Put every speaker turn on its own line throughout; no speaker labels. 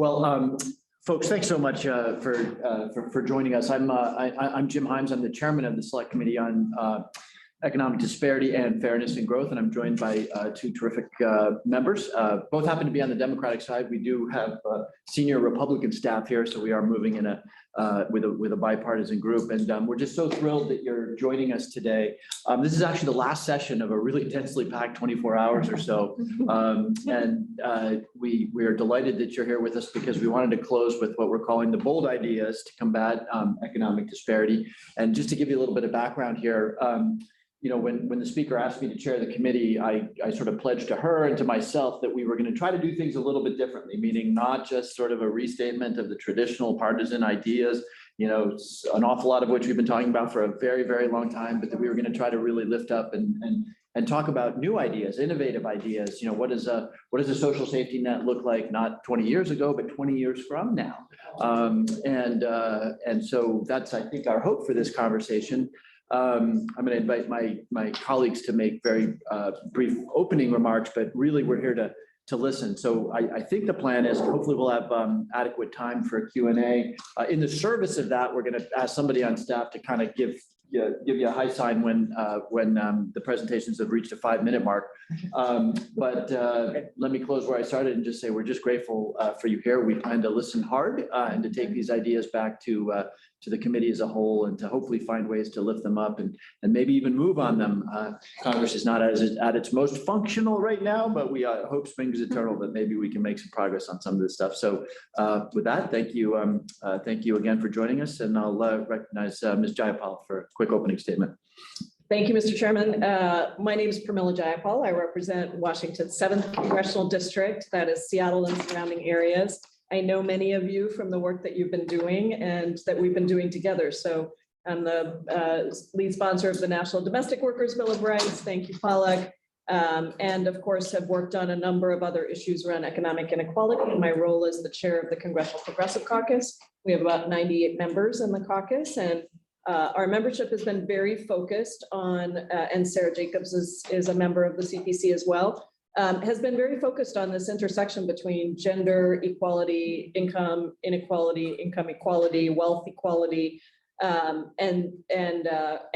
Well, folks, thanks so much for joining us. I'm Jim Himes. I'm the chairman of the Select Committee on Economic Disparity and Fairness and Growth, and I'm joined by two terrific members. Both happen to be on the Democratic side. We do have senior Republican staff here, so we are moving in with a bipartisan group, and we're just so thrilled that you're joining us today. This is actually the last session of a really densely packed 24 hours or so, and we are delighted that you're here with us because we wanted to close with what we're calling the bold ideas to combat economic disparity. And just to give you a little bit of background here, when the speaker asked me to chair the committee, I sort of pledged to her and to myself that we were going to try to do things a little bit differently, meaning not just sort of a restatement of the traditional partisan ideas, an awful lot of which we've been talking about for a very, very long time, but that we were going to try to really lift up and talk about new ideas, innovative ideas. What does a social safety net look like, not 20 years ago, but 20 years from now? And so that's, I think, our hope for this conversation. I'm going to invite my colleagues to make very brief opening remarks, but really we're here to listen. So I think the plan is hopefully we'll have adequate time for a Q&A. In the service of that, we're going to ask somebody on staff to kind of give you a high sign when the presentations have reached a 5-minute mark. But let me close where I started and just say we're just grateful for you here. We plan to listen hard and to take these ideas back to the committee as a whole, and to hopefully find ways to lift them up and maybe even move on them. Congress is not at its most functional right now, but we hope springs eternal that maybe we can make some progress on some of this stuff. So with that, thank you again for joining us, and I'll recognize Ms. Jayapal for a quick opening statement.
Thank you, Mr. Chairman. My name is Pramila Jayapal. I represent Washington's 7th Congressional District, that is Seattle and surrounding areas. I know many of you from the work that you've been doing and that we've been doing together. So I'm the lead sponsor of the National Domestic Workers Bill of Rights. Thank you, Pollock. And of course, have worked on a number of other issues around economic inequality. My role is the chair of the Congressional Progressive Caucus. We have about 98 members in the caucus, and our membership has been very focused on, and Sarah Jacobs is a member of the CPC as well, has been very focused on this intersection between gender equality, income inequality, income equality, wealth equality, and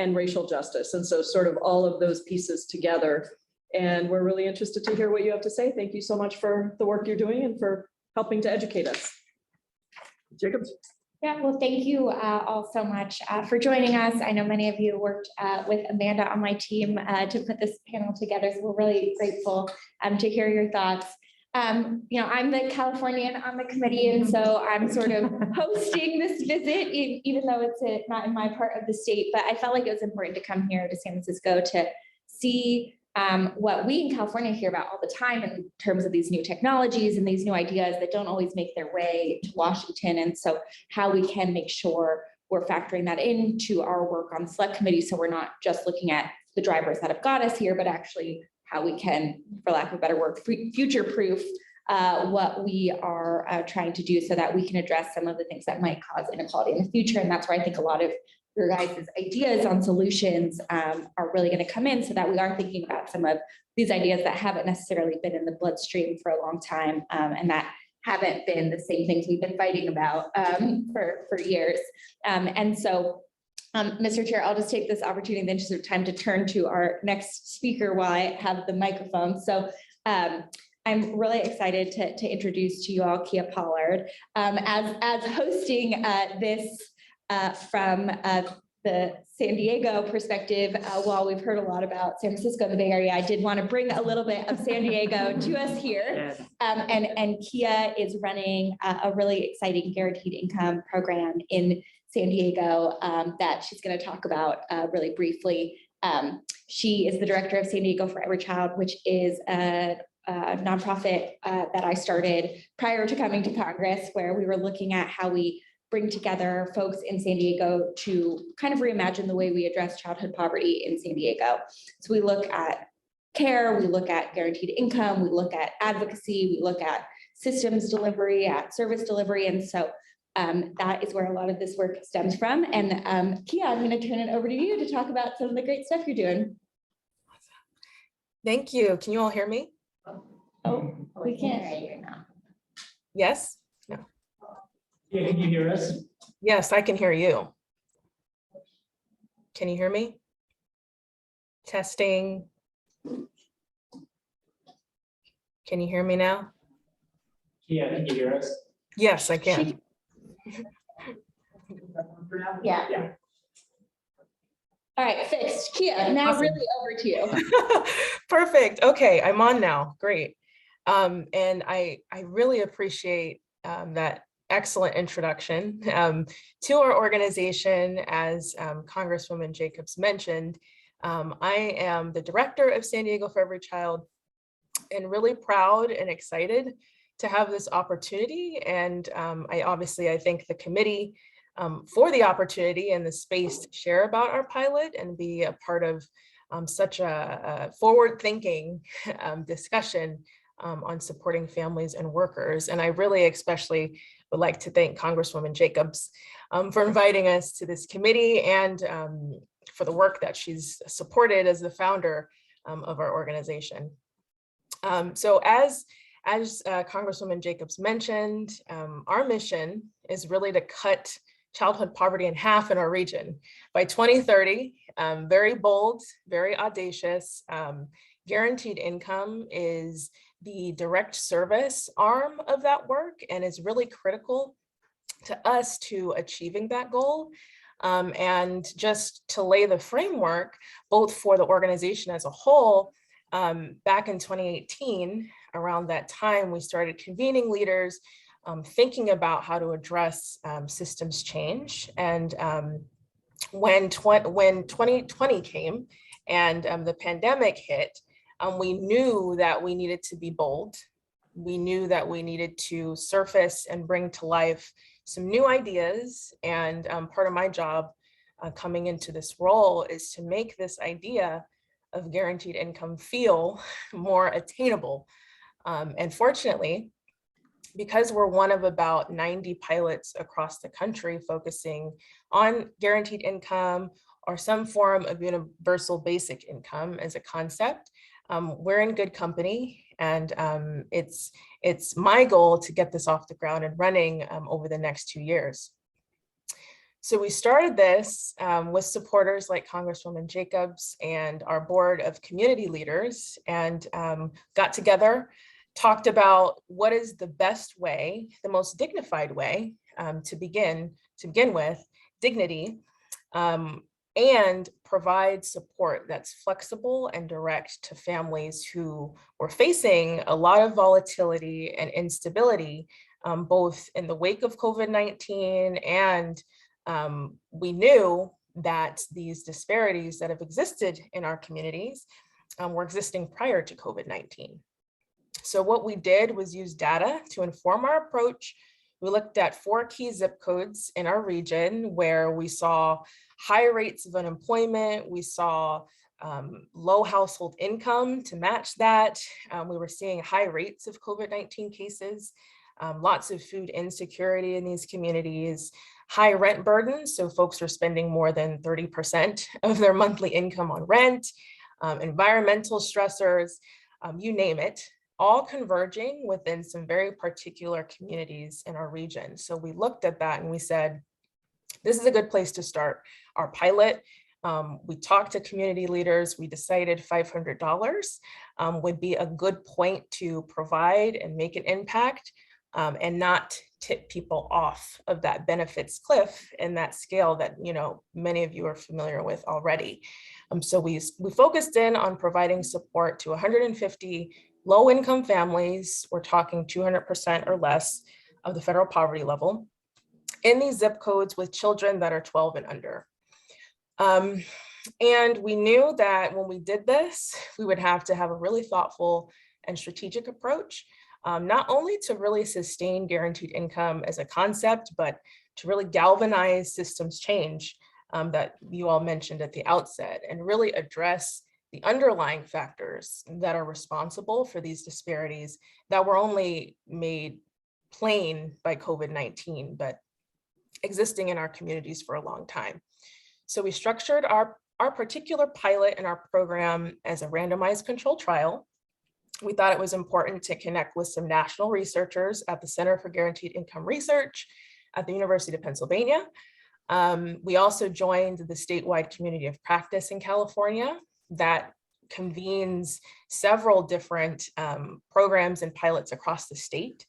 racial justice. And so sort of all of those pieces together. And we're really interested to hear what you have to say. Thank you so much for the work you're doing and for helping to educate us. Jacobs.
Yeah, well, thank you all so much for joining us. I know many of you worked with Amanda on my team to put this panel together, so we're really grateful to hear your thoughts. I'm the Californian on the committee, and so I'm sort of hosting this visit, even though it's not in my part of the state, but I felt like it was important to come here to San Francisco to see what we in California hear about all the time in terms of these new technologies and these new ideas that don't always make their way to Washington. And so how we can make sure we're factoring that into our work on the Select Committee, so we're not just looking at the drivers that have got us here, but actually how we can, for lack of a better word, future-proof what we are trying to do so that we can address some of the things that might cause inequality in the future. And that's where I think a lot of your guys' ideas on solutions are really going to come in, so that we are thinking about some of these ideas that haven't necessarily been in the bloodstream for a long time, and that haven't been the same things we've been fighting about for years. And so, Mr. Chair, I'll just take this opportunity in the interest of time to turn to our next speaker while I have the microphone. So I'm really excited to introduce to you all Kia Pollard as hosting this from the San Diego perspective. While we've heard a lot about San Francisco and the Bay Area, I did want to bring a little bit of San Diego to us here. And Kia is running a really exciting guaranteed income program in San Diego that she's going to talk about really briefly. She is the director of San Diego for Every Child, which is a nonprofit that I started prior to coming to Congress, where we were looking at how we bring together folks in San Diego to kind of reimagine the way we address childhood poverty in San Diego. So we look at care, we look at guaranteed income, we look at advocacy, we look at systems delivery, at service delivery. And so that is where a lot of this work stems from. And Kia, I'm going to turn it over to you to talk about some of the great stuff you're doing.
Thank you. Can you all hear me?
Oh, we can't hear you now.
Yes? No. Yeah, can you hear us?
Yes, I can hear you. Can you hear me? Testing. Can you hear me now?
Yeah, can you hear us?
Yes, I can.
Yeah.
Yeah.
All right, fixed. Kia, now
Awesome.
really over to you.
Perfect. Okay, I'm on now. Great. And I really appreciate that excellent introduction to our organization. As Congresswoman Jacobs mentioned, I am the director of San Diego for Every Child, and really proud and excited to have this opportunity. And I thank the committee for the opportunity and the space to share about our pilot and be a part of such a forward-thinking discussion on supporting families and workers. And I really especially would like to thank Congresswoman Jacobs for inviting us to this committee and for the work that she's supported as the founder of our organization. So as Congresswoman Jacobs mentioned, our mission is really to cut childhood poverty in half in our region by 2030. Very bold, very audacious. Guaranteed income is the direct service arm of that work and is really critical to us to achieving that goal. And just to lay the framework, both for the organization as a whole, back in 2018, around that time, we started convening leaders, thinking about how to address systems change. And when 2020 came and the pandemic hit, we knew that we needed to be bold. We knew that we needed to surface and bring to life some new ideas. And part of my job coming into this role is to make this idea of guaranteed income feel more attainable. And fortunately, because we're one of about 90 pilots across the country focusing on guaranteed income or some form of universal basic income as a concept, we're in good company. And it's my goal to get this off the ground and running over the next 2 years. So we started this with supporters like Congresswoman Jacobs and our board of community leaders, and got together, talked about what is the best way, the most dignified way to begin with dignity, and provide support that's flexible and direct to families who were facing a lot of volatility and instability, both in the wake of COVID-19, and we knew that these disparities that have existed in our communities were existing prior to COVID-19. So what we did was use data to inform our approach. We looked at 4 key zip codes in our region where we saw high rates of unemployment. We saw low household income to match that. We were seeing high rates of COVID-19 cases, lots of food insecurity in these communities, high rent burden. So folks are spending more than 30% of their monthly income on rent, environmental stressors, you name it, all converging within some very particular communities in our region. So we looked at that and we said, this is a good place to start our pilot. We talked to community leaders. We decided $500 would be a good point to provide and make an impact, and not tip people off of that benefits cliff and that scale that many of you are familiar with already. So we focused in on providing support to 150 low-income families. We're talking 200% or less of the federal poverty level in these zip codes with children that are 12 and under. And we knew that when we did this, we would have to have a really thoughtful and strategic approach, not only to really sustain guaranteed income as a concept, but to really galvanize systems change that you all mentioned at the outset, and really address the underlying factors that are responsible for these disparities that were only made plain by COVID-19, but existing in our communities for a long time. So we structured our particular pilot and our program as a randomized controlled trial. We thought it was important to connect with some national researchers at the Center for Guaranteed Income Research, at the University of Pennsylvania. We also joined the statewide community of practice in California that convenes several different programs and pilots across the state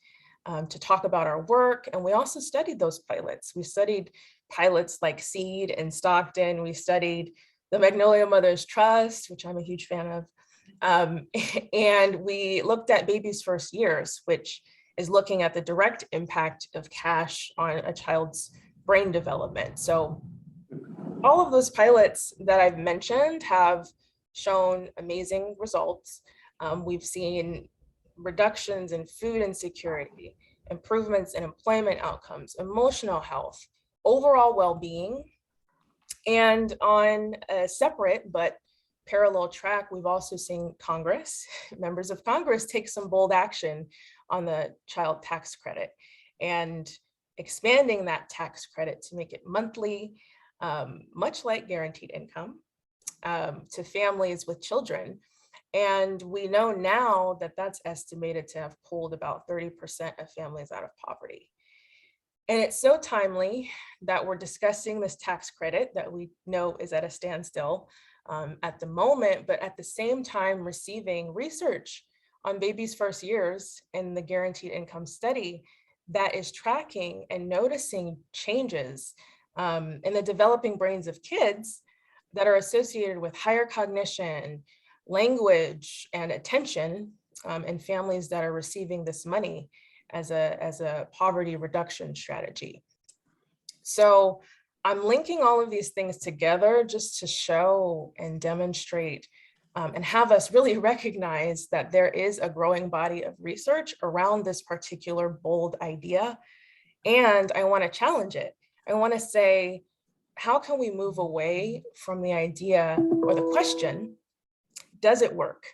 to talk about our work. And we also studied those pilots. We studied pilots like SEED in Stockton. We studied the Magnolia Mothers Trust, which I'm a huge fan of. And we looked at babies' first years, which is looking at the direct impact of cash on a child's brain development. So all of those pilots that I've mentioned have shown amazing results. We've seen reductions in food insecurity, improvements in employment outcomes, emotional health, overall well-being. And on a separate but parallel track, we've also seen Congress, members of Congress take some bold action on the child tax credit and expanding that tax credit to make it monthly, much like guaranteed income, to families with children. And we know now that that's estimated to have pulled about 30% of families out of poverty. And it's so timely that we're discussing this tax credit that we know is at a standstill at the moment, but at the same time receiving research on babies' first years in the guaranteed income study that is tracking and noticing changes in the developing brains of kids that are associated with higher cognition, language, and attention in families that are receiving this money as a poverty reduction strategy. So I'm linking all of these things together just to show and demonstrate and have us really recognize that there is a growing body of research around this particular bold idea. And I want to challenge it. I want to say, how can we move away from the idea or the question, does it work?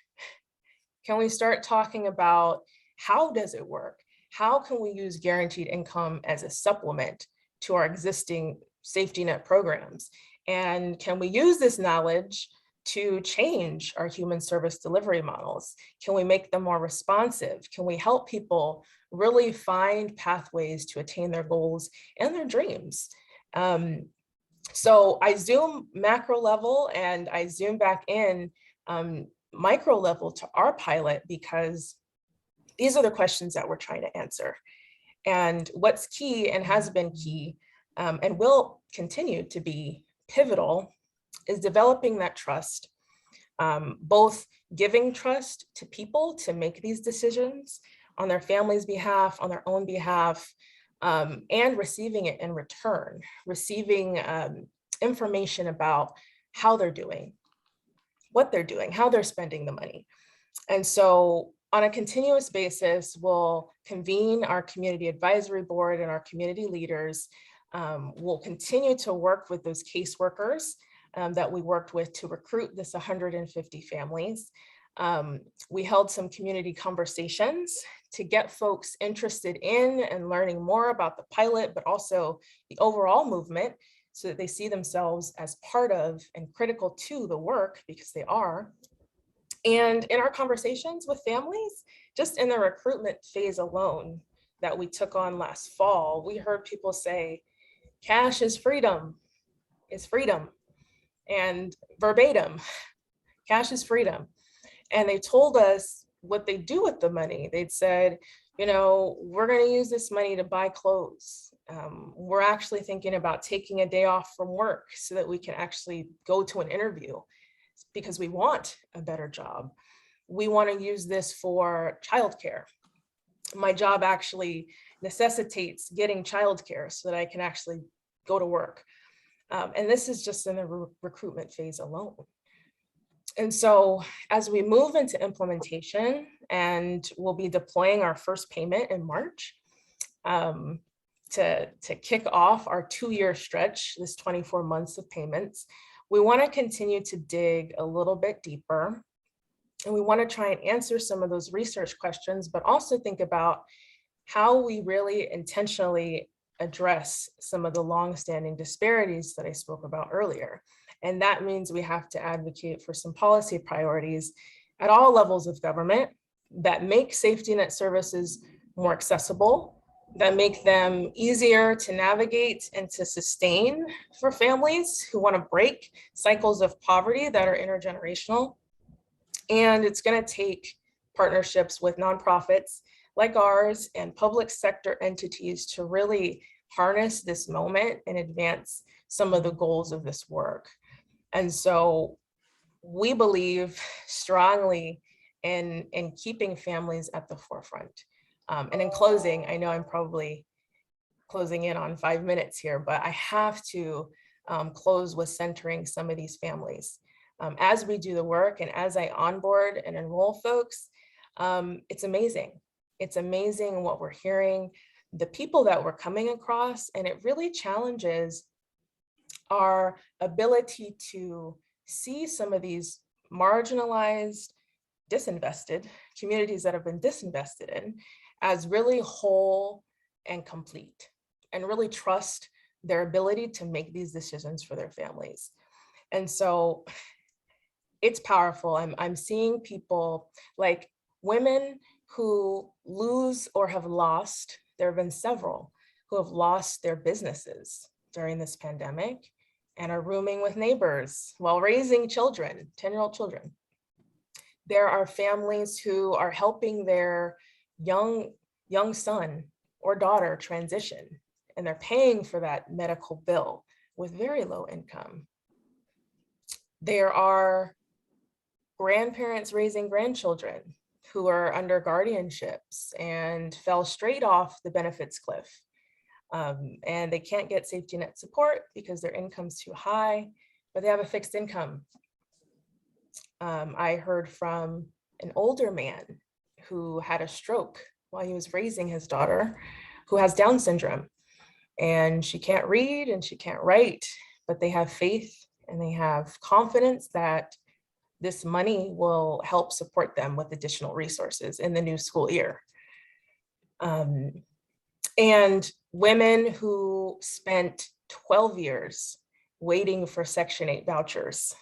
Can we start talking about how does it work? How can we use guaranteed income as a supplement to our existing safety net programs? And can we use this knowledge to change our human service delivery models? Can we make them more responsive? Can we help people really find pathways to attain their goals and their dreams? So I zoom macro level and I zoom back in micro level to our pilot, because these are the questions that we're trying to answer. And what's key and has been key and will continue to be pivotal is developing that trust, both giving trust to people to make these decisions on their family's behalf, on their own behalf, and receiving it in return, receiving information about how they're doing, what they're doing, how they're spending the money. And so on a continuous basis, we'll convene our community advisory board and our community leaders. We'll continue to work with those caseworkers that we worked with to recruit this 150 families. We held some community conversations to get folks interested in and learning more about the pilot, but also the overall movement, so that they see themselves as part of and critical to the work, because they are. And in our conversations with families, just in the recruitment phase alone that we took on last fall, we heard people say, cash is freedom, and verbatim, cash is freedom. And they told us what they do with the money. They'd said, you know, we're going to use this money to buy clothes. We're actually thinking about taking a day off from work so that we can actually go to an interview because we want a better job. We want to use this for childcare. My job actually necessitates getting childcare so that I can actually go to work. And this is just in the recruitment phase alone. And so as we move into implementation, and we'll be deploying our first payment in March to kick off our 2-year stretch, this 24 months of payments, we want to continue to dig a little bit deeper. And we want to try and answer some of those research questions, but also think about how we really intentionally address some of the longstanding disparities that I spoke about earlier. And that means we have to advocate for some policy priorities at all levels of government that make safety net services more accessible, that make them easier to navigate and to sustain for families who want to break cycles of poverty that are intergenerational. And it's going to take partnerships with nonprofits like ours and public sector entities to really harness this moment and advance some of the goals of this work. And so we believe strongly in keeping families at the forefront. And in closing, I know I'm probably closing in on 5 minutes here, but I have to close with centering some of these families. As we do the work and as I onboard and enroll folks, it's amazing. It's amazing what we're hearing, the people that we're coming across, and it really challenges our ability to see some of these marginalized, disinvested communities that have been disinvested in as really whole and complete, and really trust their ability to make these decisions for their families. And so it's powerful. I'm seeing people like women who lose or have lost, there have been several who have lost their businesses during this pandemic and are rooming with neighbors while raising children, 10-year-old children. There are families who are helping their young son or daughter transition, and they're paying for that medical bill with very low income. There are grandparents raising grandchildren who are under guardianships and fell straight off the benefits cliff. And they can't get safety net support because their income's too high, but they have a fixed income. I heard from an older man who had a stroke while he was raising his daughter, who has Down syndrome, and she can't read and she can't write, but they have faith and they have confidence that this money will help support them with additional resources in the new school year. And women who spent 12 years waiting for Section 8 vouchers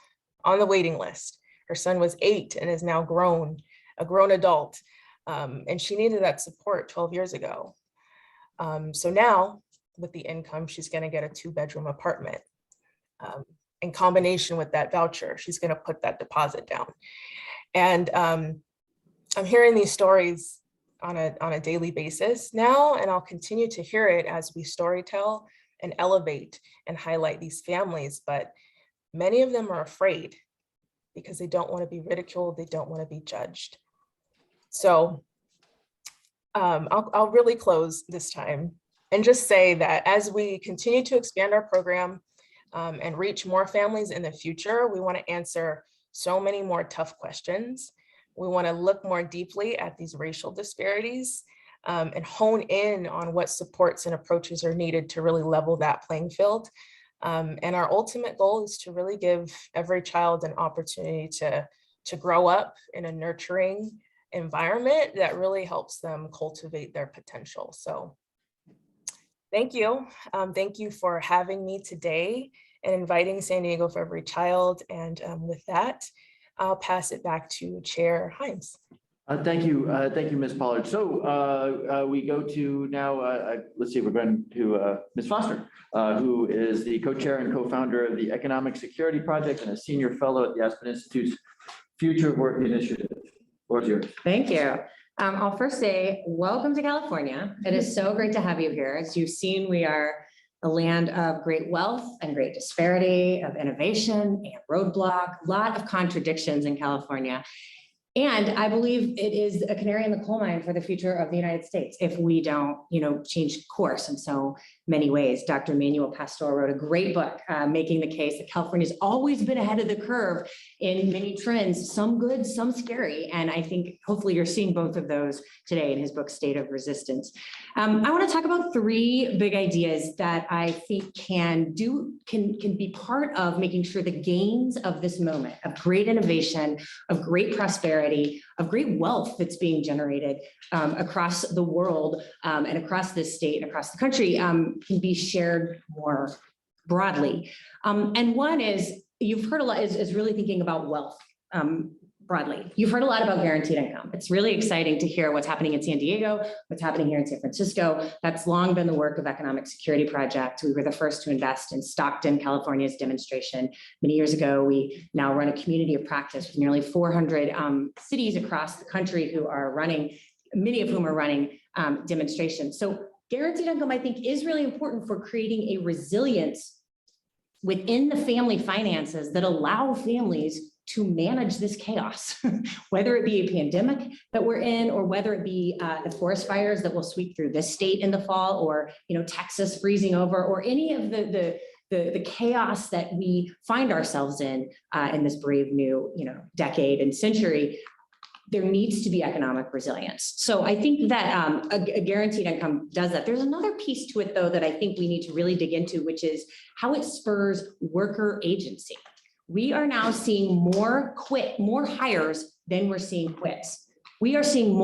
on the waiting list. Her son was 8 and is now a grown adult. And she needed that support 12 years ago. So now with the income, she's gonna get a 2-bedroom apartment. In combination with that voucher, she's gonna put that deposit down. And I'm hearing these stories on a daily basis now, and I'll continue to hear it as we storytell and elevate and highlight these families. But many of them are afraid because they don't want to be ridiculed, they don't want to be judged. So I'll really close this time and just say that as we continue to expand our program and reach more families in the future, we want to answer so many more tough questions. We want to look more deeply at these racial disparities and hone in on what supports and approaches are needed to really level that playing field. And our ultimate goal is to really give every child an opportunity to grow up in a nurturing environment that really helps them cultivate their potential. So thank you. Thank you for having me today and inviting San Diego for Every Child. And with that, I'll pass it back to Chair Himes.
Thank you, Ms. Pollard. So we go to now, let's see, we're going to Ms. Foster, who is the co-chair and co-founder of the Economic Security Project and a senior fellow at the Aspen Institute's Future Work Initiative. Floor is yours.
Thank you. I'll first say, welcome to California. It is so great to have you here. As you've seen, we are a land of great wealth and great disparity, of innovation and roadblock, a lot of contradictions in California. And I believe it is a canary in the coal mine for the future of the United States if we don't, change course in so many ways. Dr. Manuel Pastor wrote a great book making the case that California's always been ahead of the curve in many trends, some good, some scary. And I think hopefully you're seeing both of those today in his book, State of Resistance. I want to talk about 3 big ideas that I think can be part of making sure the gains of this moment of great innovation, of great prosperity, of great wealth that's being generated across the world and across this state and across the country can be shared more broadly. And one is, you've heard a lot, is really thinking about wealth. broadly. You've heard a lot about guaranteed income. It's really exciting to hear what's happening in San Diego, what's happening here in San Francisco. That's long been the work of Economic Security Project. We were the first to invest in Stockton, California's demonstration many years ago. We now run a community of practice with nearly 400 cities across the country who are running, many of whom are running demonstrations. So guaranteed income, I think, is really important for creating a resilience within the family finances that allow families to manage this chaos, whether it be a pandemic that we're in, or whether it be the forest fires that will sweep through this state in the fall, or Texas freezing over, or any of the chaos that we find ourselves in this brave new decade and century. There needs to be economic resilience. So I think that a guaranteed income does that. There's another piece to it, though, that I think we need to really dig into, which is how it spurs worker agency. We are now seeing more hires than we're seeing quits. We are seeing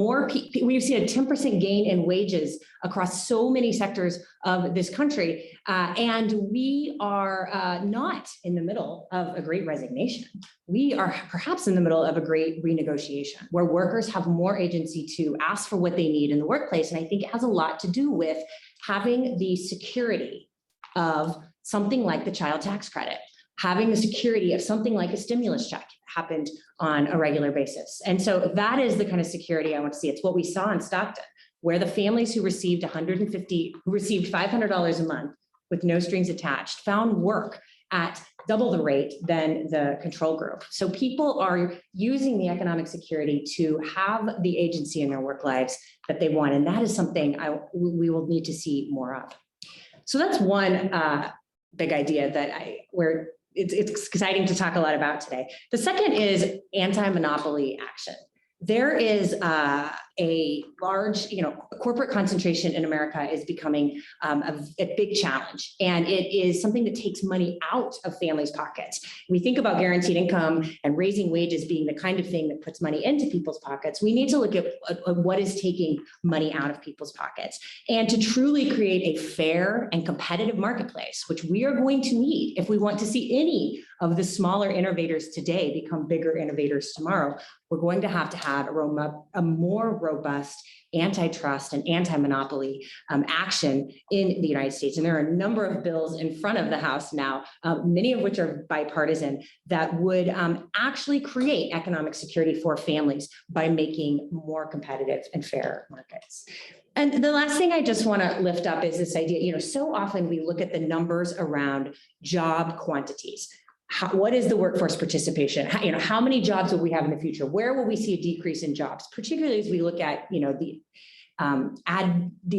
we've seen a 10% gain in wages across so many sectors of this country. And we are not in the middle of a great resignation. We are perhaps in the middle of a great renegotiation where workers have more agency to ask for what they need in the workplace. And I think it has a lot to do with having the security of something like the child tax credit, having the security of something like a stimulus check happened on a regular basis. And so that is the kind of security I want to see. It's what we saw in Stockton, where the families who received $500 a month with no strings attached found work at double the rate than the control group. So people are using the economic security to have the agency in their work lives that they want. And that is something we will need to see more of. So that's one big idea that it's exciting to talk a lot about today. The second is anti-monopoly action. There is a large, corporate concentration in America is becoming a big challenge, and it is something that takes money out of families' pockets. We think about guaranteed income and raising wages being the kind of thing that puts money into people's pockets. We need to look at what is taking money out of people's pockets, and to truly create a fair and competitive marketplace, which we are going to need if we want to see any of the smaller innovators today become bigger innovators tomorrow. We're going to have a more robust antitrust and anti-monopoly action in the United States. And there are a number of bills in front of the House now, many of which are bipartisan, that would actually create economic security for families by making more competitive and fair markets. And the last thing I just want to lift up is this idea, so often we look at the numbers around job quantities. What is the workforce participation? How many jobs will we have in the future? Where will we see a decrease in jobs, particularly as we look at, the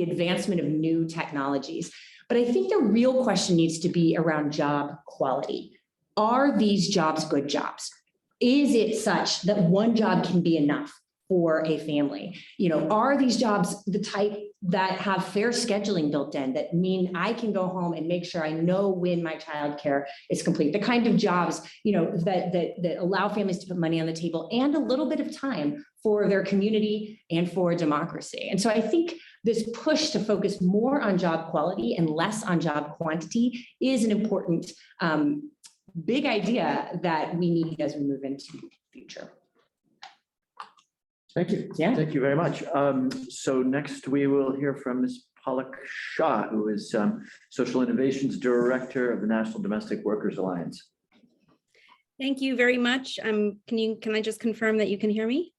advancement of new technologies? But I think the real question needs to be around job quality. Are these jobs good jobs? Is it such that one job can be enough for a family? Are these jobs the type that have fair scheduling built in, that mean I can go home and make sure I know when my childcare is complete? The kind of jobs, that allow families to put money on the table and a little bit of time for their community and for democracy. And so I think this push to focus more on job quality and less on job quantity is an important big idea that we need as we move into the future.
Thank you.
Yeah.
Thank you very much. So next we will hear from Ms. Pollock Shaw, who is Social Innovations Director of the National Domestic Workers Alliance.
Thank you very much. Can I just confirm that you can hear me?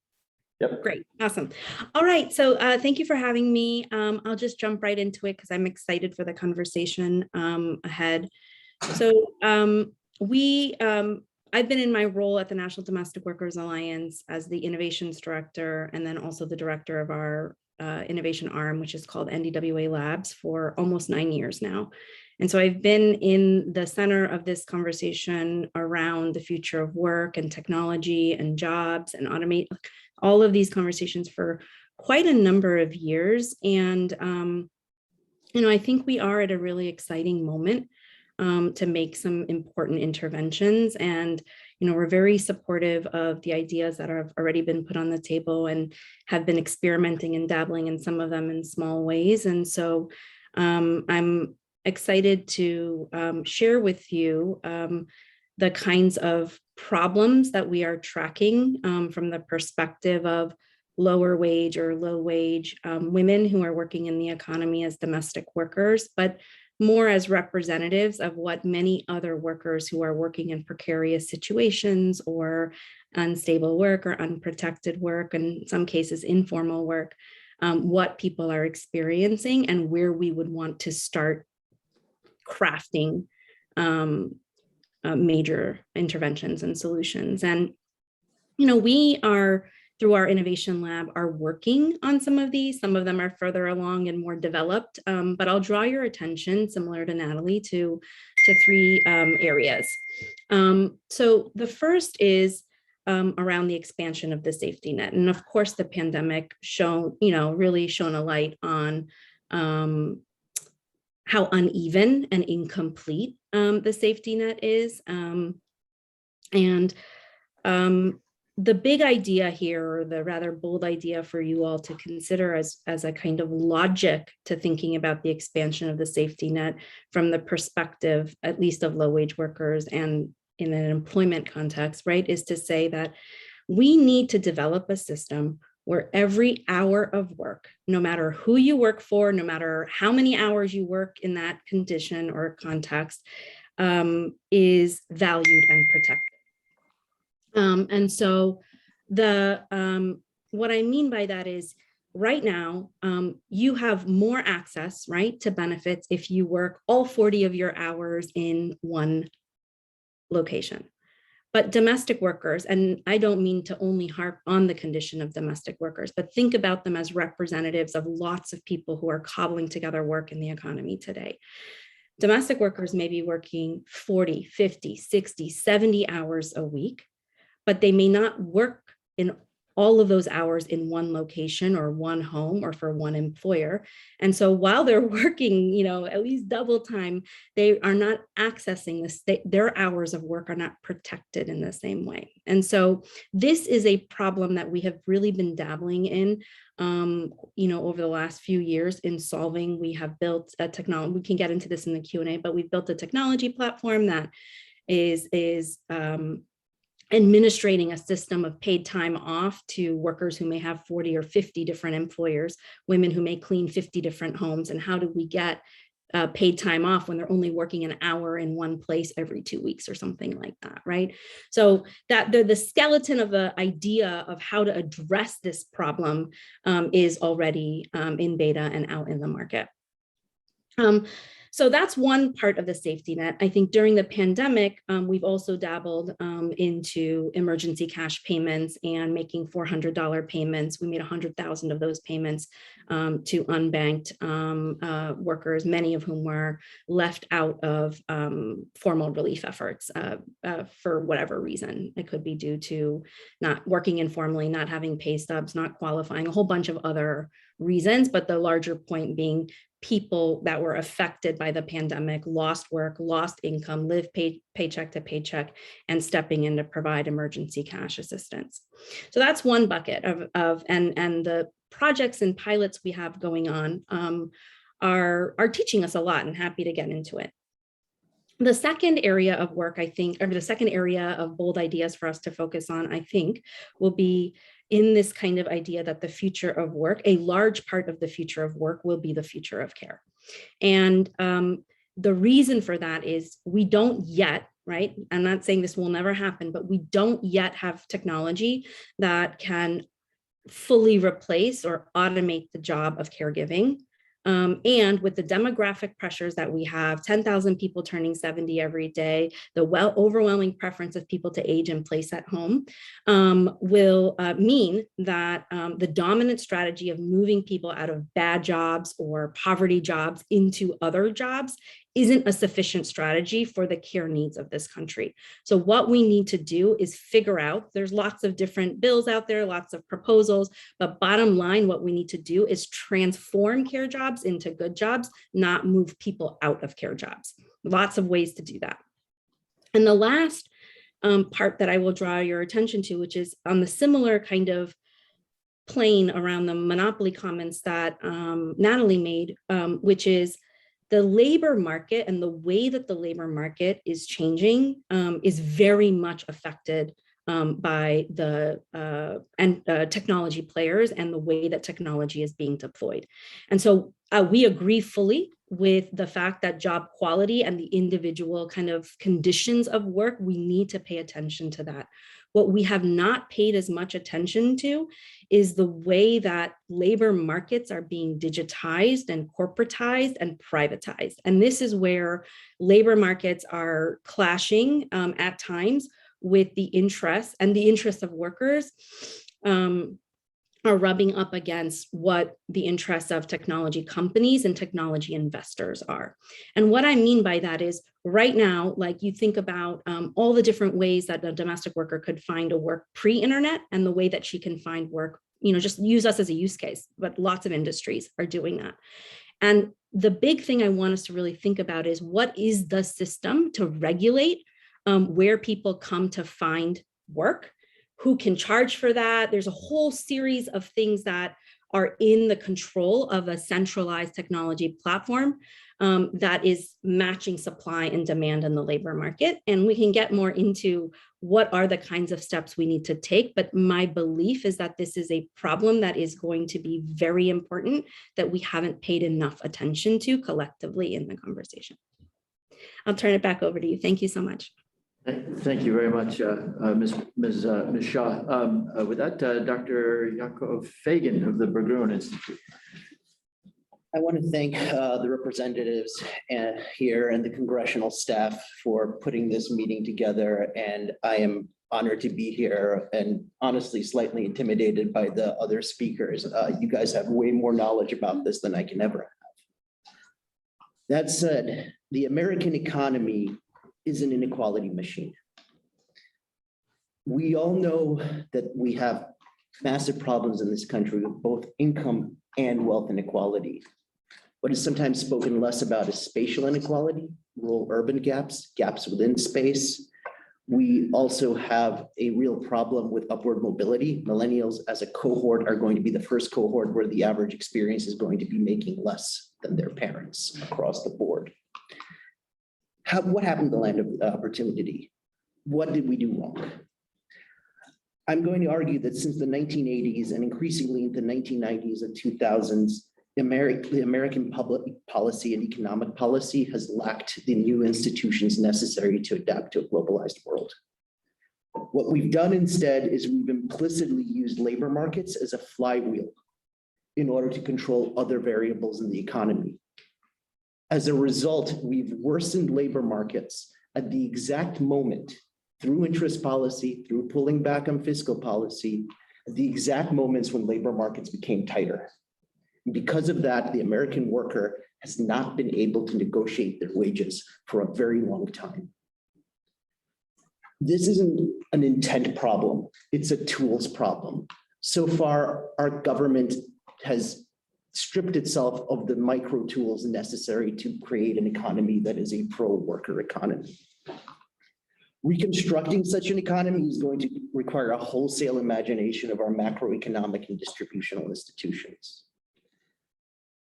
Yep.
Great. Awesome. All right. So thank you for having me. I'll just jump right into it because I'm excited for the conversation ahead. So I've been in my role at the National Domestic Workers Alliance as the Innovations Director, and then also the director of our innovation arm, which is called NDWA Labs, for almost 9 years now. And so I've been in the center of this conversation around the future of work and technology and jobs and automate, all of these conversations for quite a number of years. And, I think we are at a really exciting moment to make some important interventions. And, we're very supportive of the ideas that have already been put on the table and have been experimenting and dabbling in some of them in small ways. And so I'm excited to share with you the kinds of problems that we are tracking from the perspective of lower wage or low wage women who are working in the economy as domestic workers, but more as representatives of what many other workers who are working in precarious situations or unstable work or unprotected work, and in some cases informal work, what people are experiencing and where we would want to start crafting major interventions and solutions. And, we are, through our innovation lab, are working on some of these. Some of them are further along and more developed, but I'll draw your attention, similar to Natalie, to three areas. So the first is around the expansion of the safety net. And of course, the pandemic really shone a light on how uneven and incomplete the safety net is. The big idea here, or the rather bold idea for you all to consider as a kind of logic to thinking about the expansion of the safety net from the perspective, at least of low wage workers and in an employment context, right, is to say that we need to develop a system where every hour of work, no matter who you work for, no matter how many hours you work in that condition or context, is valued and protected. And so what I mean by that is right now, you have more access, right, to benefits if you work all 40 of your hours in one location. But domestic workers, and I don't mean to only harp on the condition of domestic workers, but think about them as representatives of lots of people who are cobbling together work in the economy today. Domestic workers may be working 40, 50, 60, 70 hours a week, but they may not work in all of those hours in one location or one home or for one employer. And so while they're working, at least double time, they are not accessing this, their hours of work are not protected in the same way. And so this is a problem that we have really been dabbling in, over the last few years in solving. We have built a technology, we can get into this in the Q&A, but we've built a technology platform that is administrating a system of paid time off to workers who may have 40 or 50 different employers, women who may clean 50 different homes. And how do we get paid time off when they're only working an hour in one place every 2 weeks or something like that, right? So that the skeleton of the idea of how to address this problem is already in beta and out in the market. So that's one part of the safety net. I think during the pandemic, we've also dabbled into emergency cash payments and making $400 payments. We made 100,000 of those payments to unbanked workers, many of whom were left out of formal relief efforts for whatever reason. It could be due to not working informally, not having pay stubs, not qualifying, a whole bunch of other reasons, but the larger point being people that were affected by the pandemic, lost work, lost income, live paycheck to paycheck, and stepping in to provide emergency cash assistance. So that's one bucket of and the projects and pilots we have going on are teaching us a lot, and happy to get into it. The second area of work, I think, or the second area of bold ideas for us to focus on, I think, will be in this kind of idea that the future of work, a large part of the future of work will be the future of care. And the reason for that is we don't yet, right? I'm not saying this will never happen, but we don't yet have technology that can fully replace or automate the job of caregiving. And with the demographic pressures that we have, 10,000 people turning 70 every day, the overwhelming preference of people to age in place at home will mean that the dominant strategy of moving people out of bad jobs or poverty jobs into other jobs isn't a sufficient strategy for the care needs of this country. So what we need to do is figure out, there's lots of different bills out there, lots of proposals, but bottom line, what we need to do is transform care jobs into good jobs, not move people out of care jobs. Lots of ways to do that. And the last part that I will draw your attention to, which is on the similar kind of plane around the monopoly comments that Natalie made, which is the labor market and the way that the labor market is changing is very much affected by the technology players and the way that technology is being deployed. And so we agree fully with the fact that job quality and the individual kind of conditions of work, we need to pay attention to that. What we have not paid as much attention to is the way that labor markets are being digitized and corporatized and privatized. And this is where labor markets are clashing at times with the interests of workers are rubbing up against what the interests of technology companies and technology investors are. And what I mean by that is right now, like you think about all the different ways that a domestic worker could find a work pre-internet and the way that she can find work, just use us as a use case, but lots of industries are doing that. And the big thing I want us to really think about is what is the system to regulate where people come to find work, who can charge for that. There's a whole series of things that are in the control of a centralized technology platform that is matching supply and demand in the labor market. And we can get more into what are the kinds of steps we need to take. But my belief is that this is a problem that is going to be very important that we haven't paid enough attention to collectively in the conversation. I'll turn it back over to you. Thank you so much.
Thank you very much, Ms. Shah. With that, Dr. Yaakov Fagan of the Bergeron Institute.
I want to thank the representatives here and the congressional staff for putting this meeting together. And I am honored to be here and honestly slightly intimidated by the other speakers. You guys have way more knowledge about this than I can ever have. That said, the American economy is an inequality machine. We all know that we have massive problems in this country with both income and wealth inequality. What is sometimes spoken less about is spatial inequality, rural-urban gaps, gaps within space. We also have a real problem with upward mobility. Millennials as a cohort are going to be the first cohort where the average experience is going to be making less than their parents across the board. What happened to the land of opportunity? What did we do wrong? I'm going to argue that since the 1980s and increasingly in the 1990s and 2000s, the American public policy and economic policy has lacked the new institutions necessary to adapt to a globalized world. What we've done instead is we've implicitly used labor markets as a flywheel in order to control other variables in the economy. As a result, we've worsened labor markets at the exact moment through interest policy, through pulling back on fiscal policy, at the exact moments when labor markets became tighter. And because of that, the American worker has not been able to negotiate their wages for a very long time. This isn't an intent problem, it's a tools problem. So far, our government has stripped itself of the micro tools necessary to create an economy that is a pro-worker economy. Reconstructing such an economy is going to require a wholesale imagination of our macroeconomic and distributional institutions.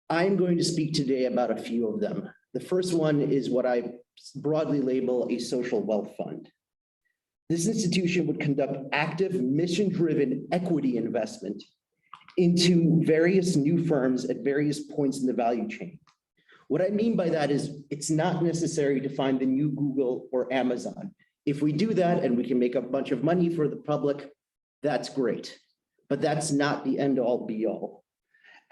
I'm going to speak today about a few of them. The first one is what I broadly label a social wealth fund. This institution would conduct active, mission-driven equity investment into various new firms at various points in the value chain. What I mean by that is it's not necessary to find the new Google or Amazon. If we do that and we can make a bunch of money for the public, that's great, but that's not the end all be all.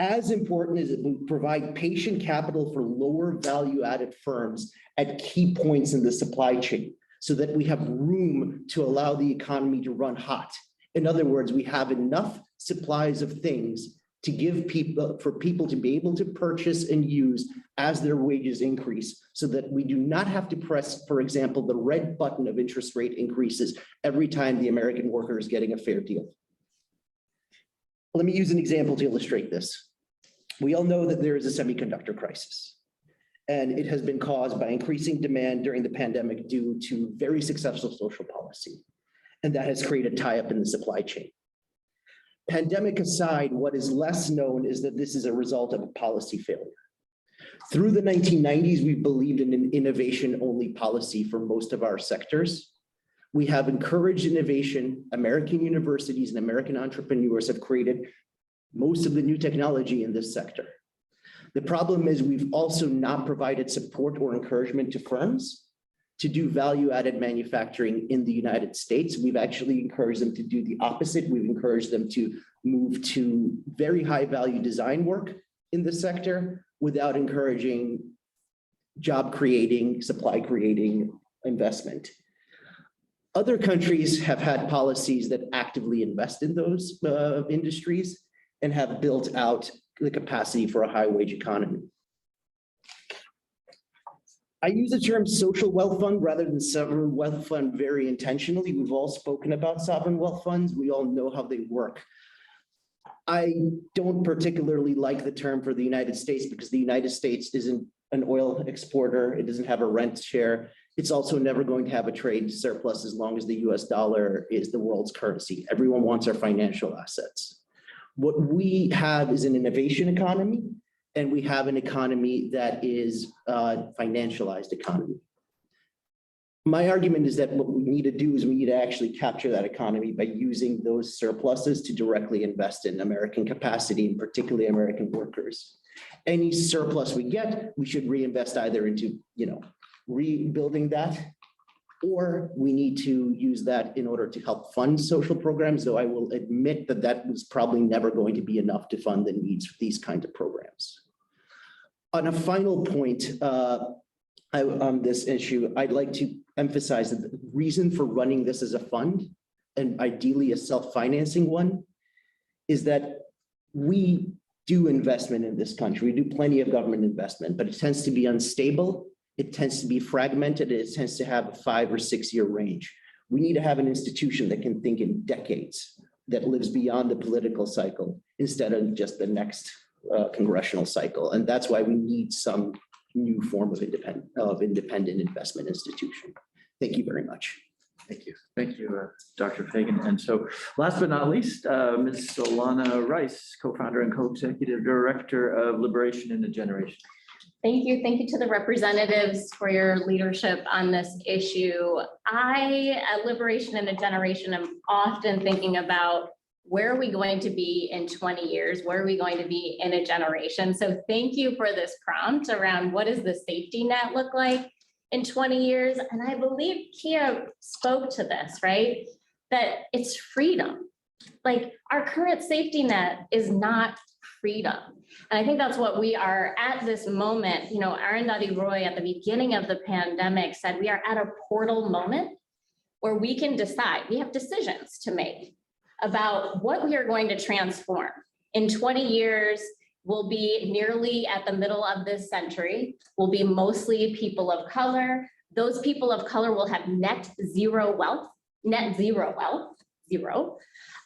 As important is that we provide patient capital for lower value added firms at key points in the supply chain so that we have room to allow the economy to run hot. In other words, we have enough supplies of things to give people, for people to be able to purchase and use as their wages increase so that we do not have to press, for example, the red button of interest rate increases every time the American worker is getting a fair deal. Let me use an example to illustrate this. We all know that there is a semiconductor crisis, and it has been caused by increasing demand during the pandemic due to very successful social policy, and that has created tie-up in the supply chain. Pandemic aside, what is less known is that this is a result of a policy failure. Through the 1990s, we believed in an innovation-only policy for most of our sectors. We have encouraged innovation. American universities and American entrepreneurs have created most of the new technology in this sector. The problem is we've also not provided support or encouragement to firms to do value-added manufacturing in the United States. We've actually encouraged them to do the opposite. We've encouraged them to move to very high-value design work in the sector without encouraging job creating, supply creating investment. Other countries have had policies that actively invest in those industries and have built out the capacity for a high wage economy. I use the term social wealth fund rather than sovereign wealth fund very intentionally. We've all spoken about sovereign wealth funds. We all know how they work. I don't particularly like the term for the United States because the United States isn't an oil exporter. It doesn't have a rent share. It's also never going to have a trade surplus as long as the US dollar is the world's currency. Everyone wants our financial assets. What we have is an innovation economy, and we have an economy that is a financialized economy. My argument is that what we need to do is we need to actually capture that economy by using those surpluses to directly invest in American capacity, and particularly American workers. Any surplus we get, we should reinvest either into, rebuilding that, or we need to use that in order to help fund social programs, though I will admit that that was probably never going to be enough to fund the needs for these kinds of programs. On a final point on this issue, I'd like to emphasize that the reason for running this as a fund, and ideally a self-financing one, is that we do investment in this country. We do plenty of government investment, but it tends to be unstable. It tends to be fragmented. It tends to have a 5 or 6 year range. We need to have an institution that can think in decades, that lives beyond the political cycle instead of just the next congressional cycle. And that's why we need some new form of independent investment institution. Thank you very much.
Thank you. Thank you, Dr. Fagan. And so last but not least, Ms. Solana Rice, co-founder and co-executive director of Liberation in a Generation.
Thank you. Thank you to the representatives for your leadership on this issue. At Liberation in a Generation, I'm often thinking about where are we going to be in 20 years? Where are we going to be in a generation? So thank you for this prompt around what does the safety net look like in 20 years? And I believe Kia spoke to this, right? That it's freedom. Like our current safety net is not freedom. And I think that's what we are at this moment. Arundhati Roy at the beginning of the pandemic said we are at a portal moment where we can decide, we have decisions to make about what we are going to transform. In 20 years, we'll be nearly at the middle of this century. We'll be mostly people of color. Those people of color will have net zero wealth, zero.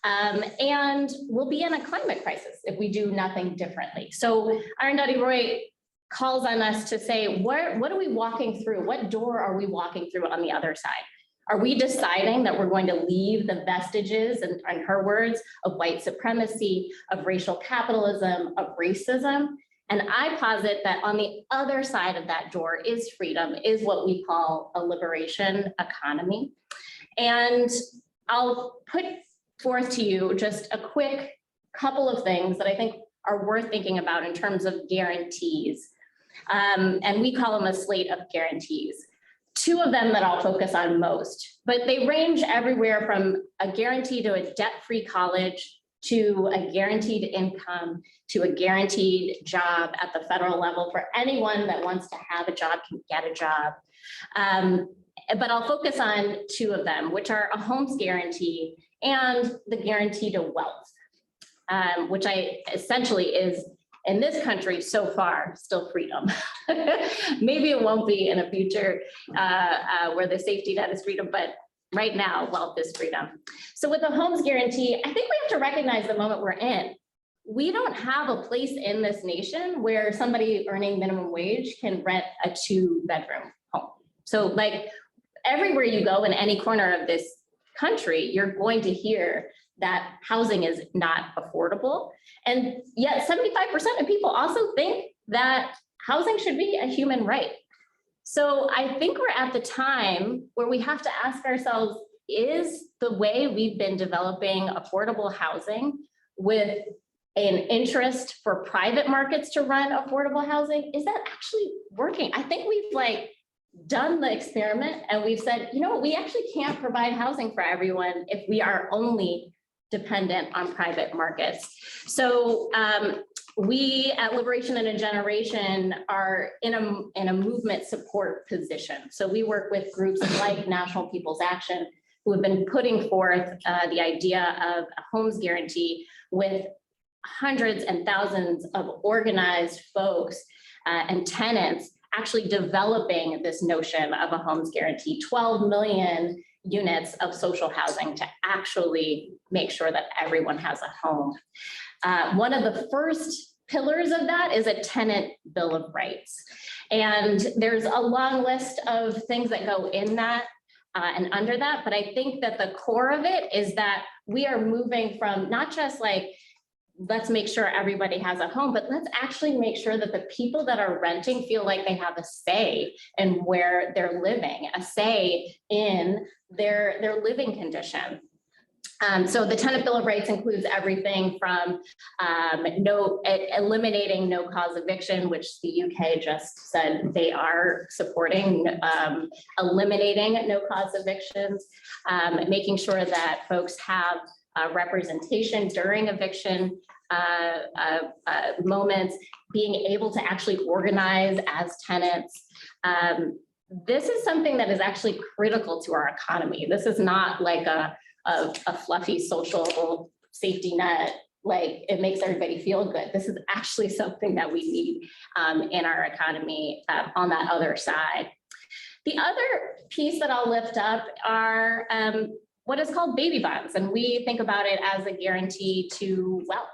And we'll be in a climate crisis if we do nothing differently. So Arundhati Roy calls on us to say, what are we walking through? What door are we walking through on the other side? Are we deciding that we're going to leave the vestiges, and in her words, of white supremacy, of racial capitalism, of racism? And I posit that on the other side of that door is freedom, is what we call a liberation economy. And I'll put forth to you just a quick couple of things that I think are worth thinking about in terms of guarantees. And we call them a slate of guarantees. Two of them that I'll focus on most, but they range everywhere from a guarantee to a debt-free college, to a guaranteed income, to a guaranteed job at the federal level for anyone that wants to have a job can get a job. But I'll focus on two of them, which are a homes guarantee and the guarantee to wealth, which essentially is, in this country so far, still freedom. Maybe it won't be in a future where the safety net is freedom, but right now, wealth is freedom. So with the homes guarantee, I think we have to recognize the moment we're in. We don't have a place in this nation where somebody earning minimum wage can rent a 2-bedroom home. So like everywhere you go in any corner of this country, you're going to hear that housing is not affordable. And yet 75% of people also think that housing should be a human right. So I think we're at the time where we have to ask ourselves, is the way we've been developing affordable housing with an interest for private markets to run affordable housing, is that actually working? I think we've like done the experiment and we've said, you know what, we actually can't provide housing for everyone if we are only dependent on private markets. So we at Liberation in a Generation are in a movement support position. So we work with groups like National People's Action, who have been putting forth the idea of a homes guarantee with hundreds and thousands of organized folks and tenants actually developing this notion of a homes guarantee, 12 million units of social housing to actually make sure that everyone has a home. One of the first pillars of that is a tenant bill of rights. And there's a long list of things that go in that and under that, but I think that the core of it is that we are moving from not just like, let's make sure everybody has a home, but let's actually make sure that the people that are renting feel like they have a say in where they're living, a say in their living condition. So the Tenant Bill of Rights includes everything from eliminating no cause eviction, which the UK just said they are supporting, eliminating no cause evictions, making sure that folks have representation during eviction moments, being able to actually organize as tenants. This is something that is actually critical to our economy. This is not like a fluffy social safety net, like it makes everybody feel good. This is actually something that we need in our economy on that other side. The other piece that I'll lift up are what is called baby bonds. And we think about it as a guarantee to wealth.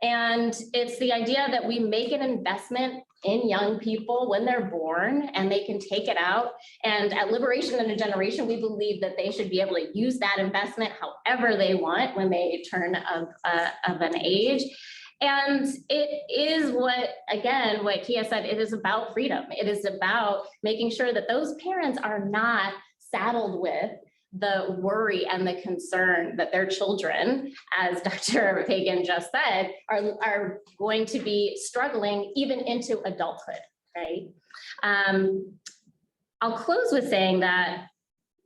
And it's the idea that we make an investment in young people when they're born and they can take it out. And at Liberation in a Generation, we believe that they should be able to use that investment however they want when they turn of an age. And it is what Kia said, it is about freedom. It is about making sure that those parents are not saddled with the worry and the concern that their children, as Dr. Fagan just said, are going to be struggling even into adulthood, right? I'll close with saying that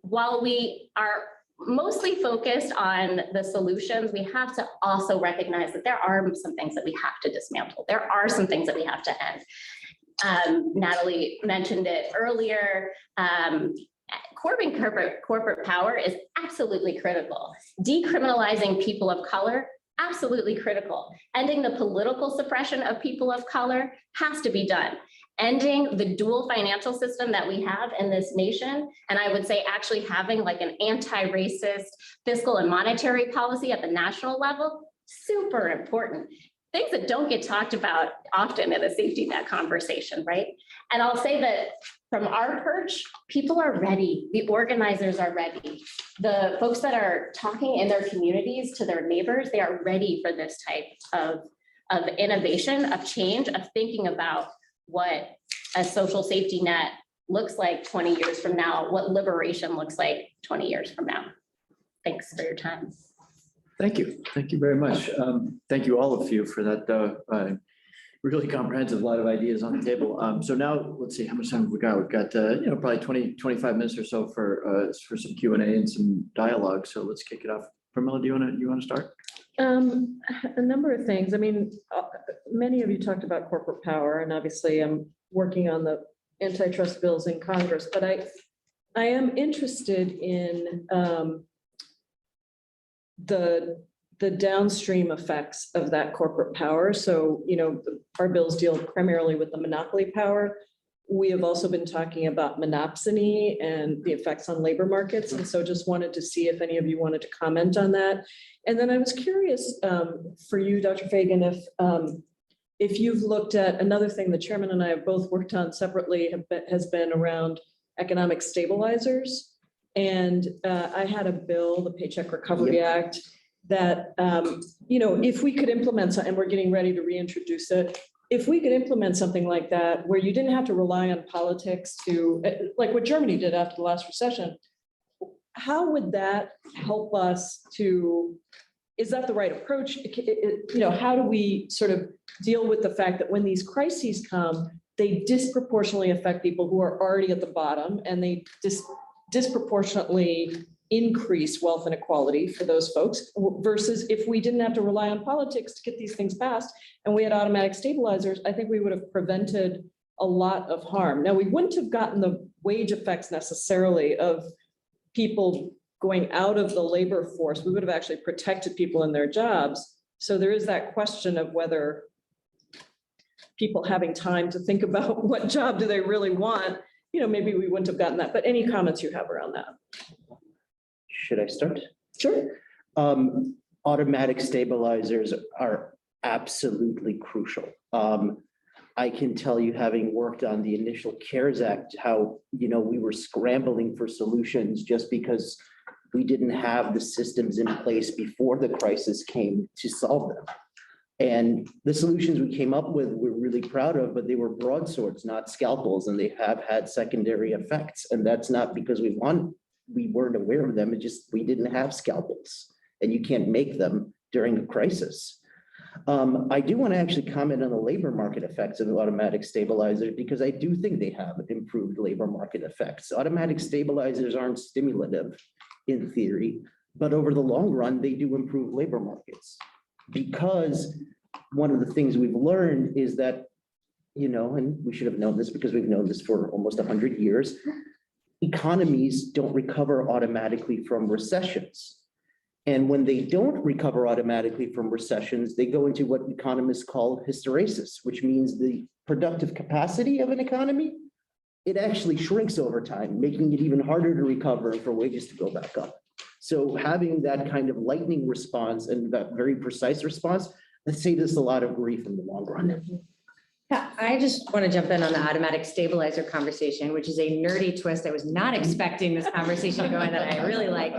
while we are mostly focused on the solutions, we have to also recognize that there are some things that we have to dismantle. There are some things that we have to end. Natalie mentioned it earlier. Curbing corporate power is absolutely critical. Decriminalizing people of color, absolutely critical. Ending the political suppression of people of color has to be done. Ending the dual financial system that we have in this nation, and I would say actually having like an anti-racist fiscal and monetary policy at the national level, super important. Things that don't get talked about often in a safety net conversation, right? And I'll say that from our perch, people are ready. The organizers are ready. The folks that are talking in their communities to their neighbors, they are ready for this type of innovation, of change, of thinking about what a social safety net looks like 20 years from now, what liberation looks like 20 years from now. Thanks for your time.
Thank you. Thank you very much. Thank you all of you for that really comprehensive lot of ideas on the table. So now let's see how much time have we got. We've got probably 25 minutes or so for some Q&A and some dialogue. So let's kick it off. Pramila, do you want to start?
A number of things. I mean, many of you talked about corporate power, and obviously I'm working on the antitrust bills in Congress, but I am interested in the downstream effects of that corporate power. So, our bills deal primarily with the monopoly power. We have also been talking about monopsony and the effects on labor markets. And so just wanted to see if any of you wanted to comment on that. And then I was curious for you, Dr. Fagan, if you've looked at another thing the chairman and I have both worked on separately has been around economic stabilizers. And I had a bill, the Paycheck Recovery Act, that, if we could implement, and we're getting ready to reintroduce it, if we could implement something like that, where you didn't have to rely on politics to, like what Germany did after the last recession, how would that help us to, is that the right approach? How do we sort of deal with the fact that when these crises come, they disproportionately affect people who are already at the bottom, and they disproportionately increase wealth inequality for those folks, versus if we didn't have to rely on politics to get these things passed and we had automatic stabilizers, I think we would have prevented a lot of harm. Now, we wouldn't have gotten the wage effects necessarily of people going out of the labor force. We would have actually protected people in their jobs. So there is that question of whether people having time to think about what job do they really want, maybe we wouldn't have gotten that. But any comments you have around that?
Should I start?
Sure.
Automatic stabilizers are absolutely crucial. I can tell you, having worked on the initial CARES Act, how, we were scrambling for solutions just because we didn't have the systems in place before the crisis came to solve them. And the solutions we came up with, we're really proud of, but they were broadswords, not scalpels, and they have had secondary effects. And that's not because we weren't aware of them. It's just we didn't have scalpels, and you can't make them during a crisis. I do want to actually comment on the labor market effects of automatic stabilizers, because I do think they have improved labor market effects. Automatic stabilizers aren't stimulative in theory, but over the long run, they do improve labor markets. Because one of the things we've learned is that, and we should have known this because we've known this for almost 100 years, economies don't recover automatically from recessions. And when they don't recover automatically from recessions, they go into what economists call hysteresis, which means the productive capacity of an economy, it actually shrinks over time, making it even harder to recover and for wages to go back up. So having that kind of lightning response and that very precise response, that saves us a lot of grief in the long run.
Yeah, I just want to jump in on the automatic stabilizer conversation, which is a nerdy twist. I was not expecting this conversation to go in that I really like.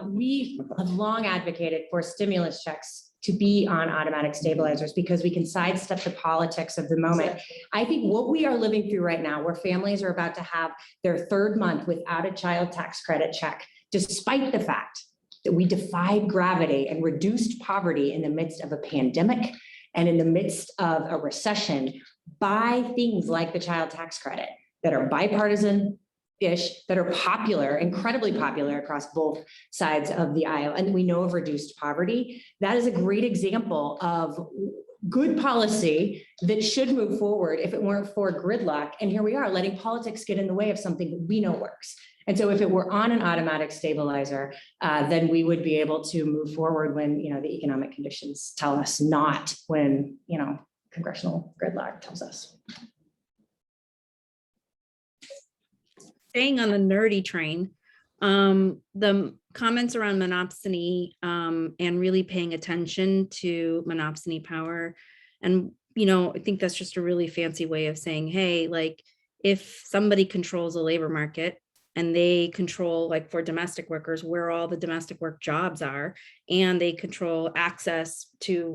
We have long advocated for stimulus checks to be on automatic stabilizers because we can sidestep the politics of the moment. I think what we are living through right now, where families are about to have their third month without a child tax credit check, despite the fact that we defied gravity and reduced poverty in the midst of a pandemic and in the midst of a recession by things like the child tax credit that are bipartisan-ish, that are popular, incredibly popular across both sides of the aisle. And we know of reduced poverty. That is a great example of good policy that should move forward if it weren't for gridlock. And here we are letting politics get in the way of something that we know works. And so if it were on an automatic stabilizer, then we would be able to move forward when, the economic conditions tell us, not when, congressional gridlock tells us.
Staying on the nerdy train, the comments around monopsony and really paying attention to monopsony power. And, I think that's just a really fancy way of saying, hey, like if somebody controls a labor market, and they control, like for domestic workers, where all the domestic work jobs are, and they control access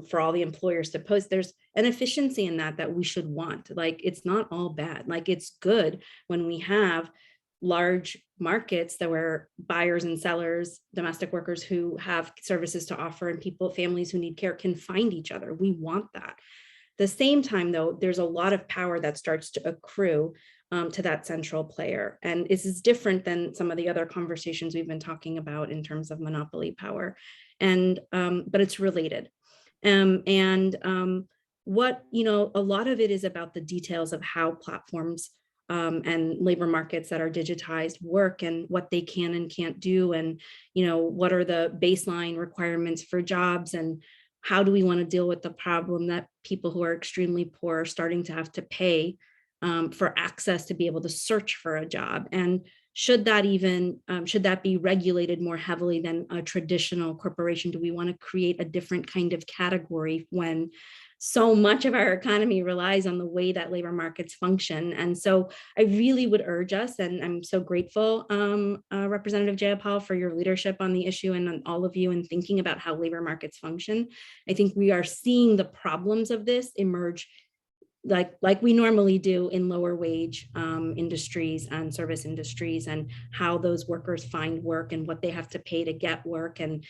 for all the employers to post, there's an efficiency in that we should want. Like, it's not all bad. Like, it's good when we have large markets that where buyers and sellers, domestic workers who have services to offer, and families who need care can find each other. We want that. At the same time, though, there's a lot of power that starts to accrue to that central player. And this is different than some of the other conversations we've been talking about in terms of monopoly power. And, but it's related. What, a lot of it is about the details of how platforms and labor markets that are digitized work and what they can and can't do. And, what are the baseline requirements for jobs, and how do we want to deal with the problem that people who are extremely poor are starting to have to pay for access to be able to search for a job? And should that be regulated more heavily than a traditional corporation? Do we want to create a different kind of category when so much of our economy relies on the way that labor markets function? And so I really would urge us, and I'm so grateful, Representative Jayapal, for your leadership on the issue, and on all of you in thinking about how labor markets function. I think we are seeing the problems of this emerge like we normally do in lower wage industries and service industries, and how those workers find work and what they have to pay to get work, and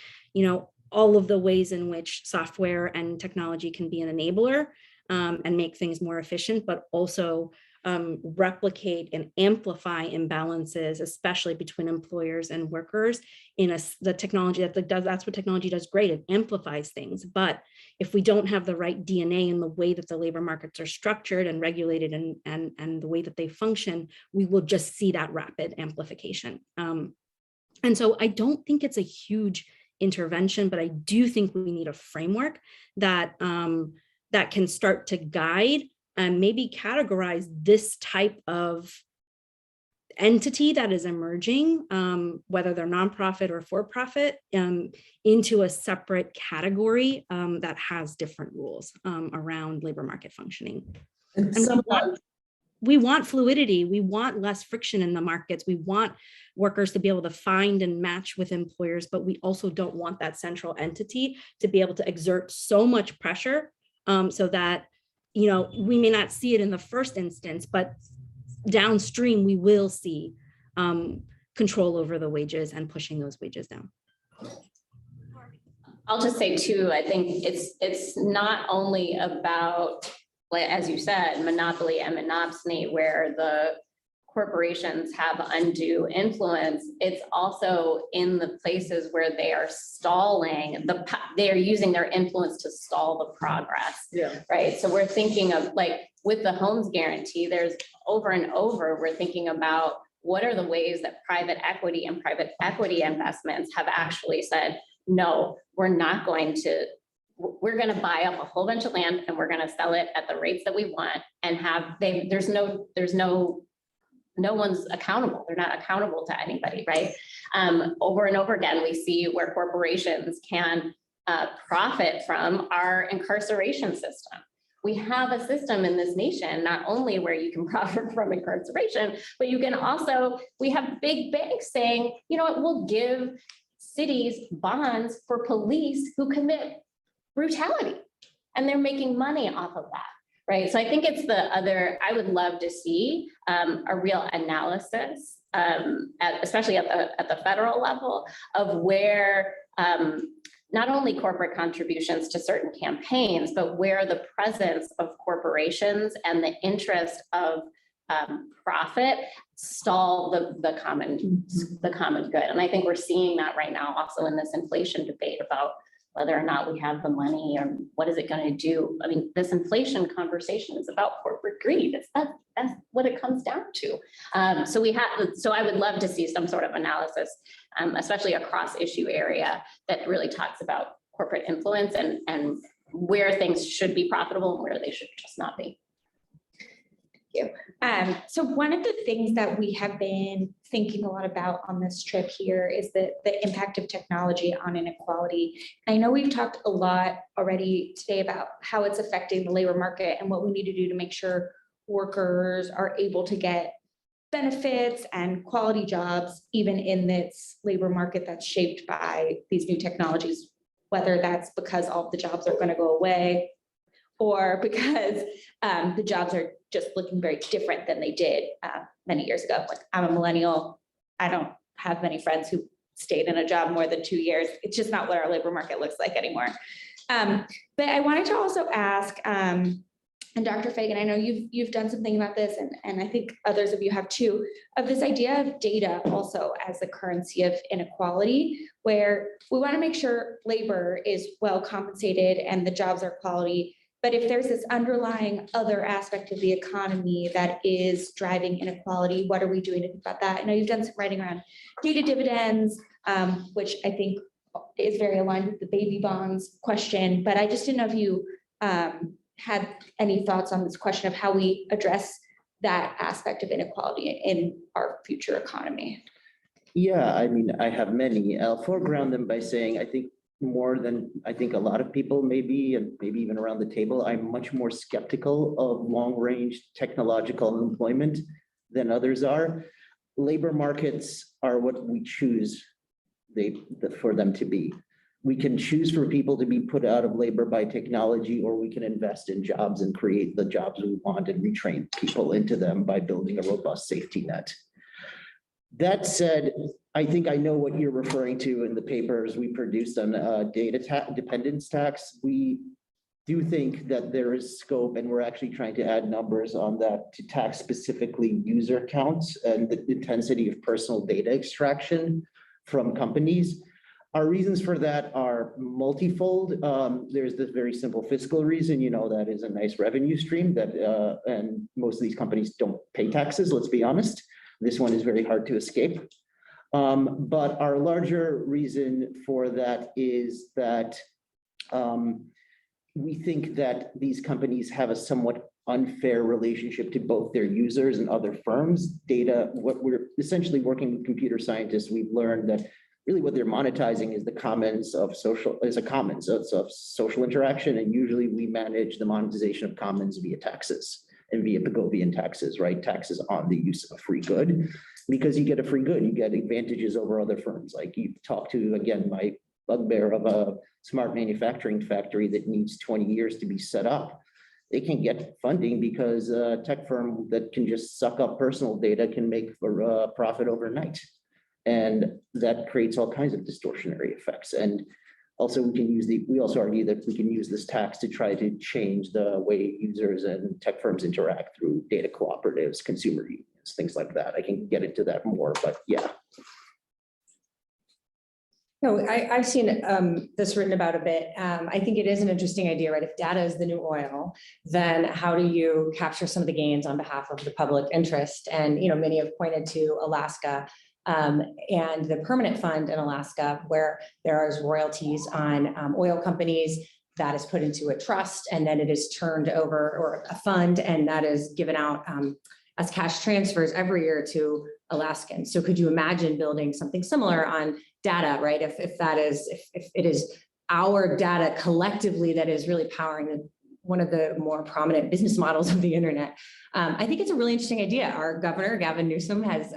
all of the ways in which software and technology can be an enabler and make things more efficient, but also replicate and amplify imbalances, especially between employers and workers in the technology that's what technology does great. It amplifies things. But if we don't have the right DNA in the way that the labor markets are structured and regulated and the way that they function, we will just see that rapid amplification. And so I don't think it's a huge intervention, but I do think we need a framework that that can start to guide and maybe categorize this type of entity that is emerging, whether they're nonprofit or for-profit, into a separate category that has different rules around labor market functioning. And we want fluidity. We want less friction in the markets. We want workers to be able to find and match with employers, but we also don't want that central entity to be able to exert so much pressure so that we may not see it in the first instance, but downstream we will see control over the wages and pushing those wages down.
I'll just say too, I think it's not only about, like, as you said, monopoly and monopsony, where the corporations have undue influence. It's also in the places where they are stalling, they are using their influence to stall the progress.
Yeah.
Right. So we're thinking of, like, with the homes guarantee, there's over and over, we're thinking about what are the ways that private equity and private equity investments have actually said, no, we're not going to, we're going to buy up a whole bunch of land and we're going to sell it at the rates that we want and no one's accountable. They're not accountable to anybody, right? Over and over again, we see where corporations can profit from our incarceration system. We have a system in this nation, not only where you can profit from incarceration, but you can also, we have big banks saying, you know what, we'll give cities bonds for police who commit brutality, and they're making money off of that. Right. So I think it's I would love to see a real analysis, especially at the federal level, of where not only corporate contributions to certain campaigns, but where the presence of corporations and the interest of profit stall the common good. And I think we're seeing that right now also in this inflation debate about whether or not we have the money or what is it going to do. I mean, this inflation conversation is about corporate greed. That's what it comes down to. So I would love to see some sort of analysis, especially across issue area, that really talks about corporate influence and where things should be profitable and where they should just not be.
You. So one of the things that we have been thinking a lot about on this trip here is the impact of technology on inequality. I know we've talked a lot already today about how it's affecting the labor market and what we need to do to make sure workers are able to get benefits and quality jobs, even in this labor market that's shaped by these new technologies, whether that's because all of the jobs are going to go away or because the jobs are just looking very different than they did many years ago. Like, I'm a millennial. I don't have many friends who stayed in a job more than 2 years. It's just not what our labor market looks like anymore. But I wanted to also ask, and Dr. Fagan, I know you've done something about this, and I think others of you have too, of this idea of data also as the currency of inequality, where we want to make sure labor is well compensated and the jobs are quality. But if there's this underlying other aspect of the economy that is driving inequality, what are we doing to think about that? I know you've done some writing around data dividends, which I think is very aligned with the baby bonds question, but I just didn't know if you had any thoughts on this question of how we address that aspect of inequality in our future economy.
Yeah, I mean, I have many. I'll foreground them by saying, I think more than I think a lot of people maybe, and maybe even around the table, I'm much more skeptical of long-range technological employment than others are. Labor markets are what we choose for them to be. We can choose for people to be put out of labor by technology, or we can invest in jobs and create the jobs we want and retrain people into them by building a robust safety net. That said, I think I know what you're referring to in the papers we produced on data dependence tax. We do think that there is scope, and we're actually trying to add numbers on that to tax specifically user counts and the intensity of personal data extraction from companies. Our reasons for that are multifold. There's this very simple fiscal reason, that is a nice revenue stream that, and most of these companies don't pay taxes, let's be honest. This one is very hard to escape. But our larger reason for that is that we think that these companies have a somewhat unfair relationship to both their users and other firms. Data, what we're essentially working with computer scientists, we've learned that really what they're monetizing is the commons of social, of social interaction. And usually we manage the monetization of commons via taxes and via Pagovian taxes, right? Taxes on the use of a free good, because you get a free good, you get advantages over other firms. Like you talk to, again, my bugbear of a smart manufacturing factory that needs 20 years to be set up. They can get funding because a tech firm that can just suck up personal data can make a profit overnight. And that creates all kinds of distortionary effects. And also we also argue that we can use this tax to try to change the way users and tech firms interact through data cooperatives, consumer unions, things like that. I can get into that more, but yeah.
No, I've seen this written about a bit. I think it is an interesting idea, right? If data is the new oil, then how do you capture some of the gains on behalf of the public interest? And, many have pointed to Alaska and the permanent fund in Alaska, where there is royalties on oil companies that is put into a trust, and then it is turned over, or a fund, and that is given out as cash transfers every year to Alaskans. So could you imagine building something similar on data, right? If it is our data collectively that is really powering one of the more prominent business models of the internet. I think it's a really interesting idea. Our governor, Gavin Newsom, has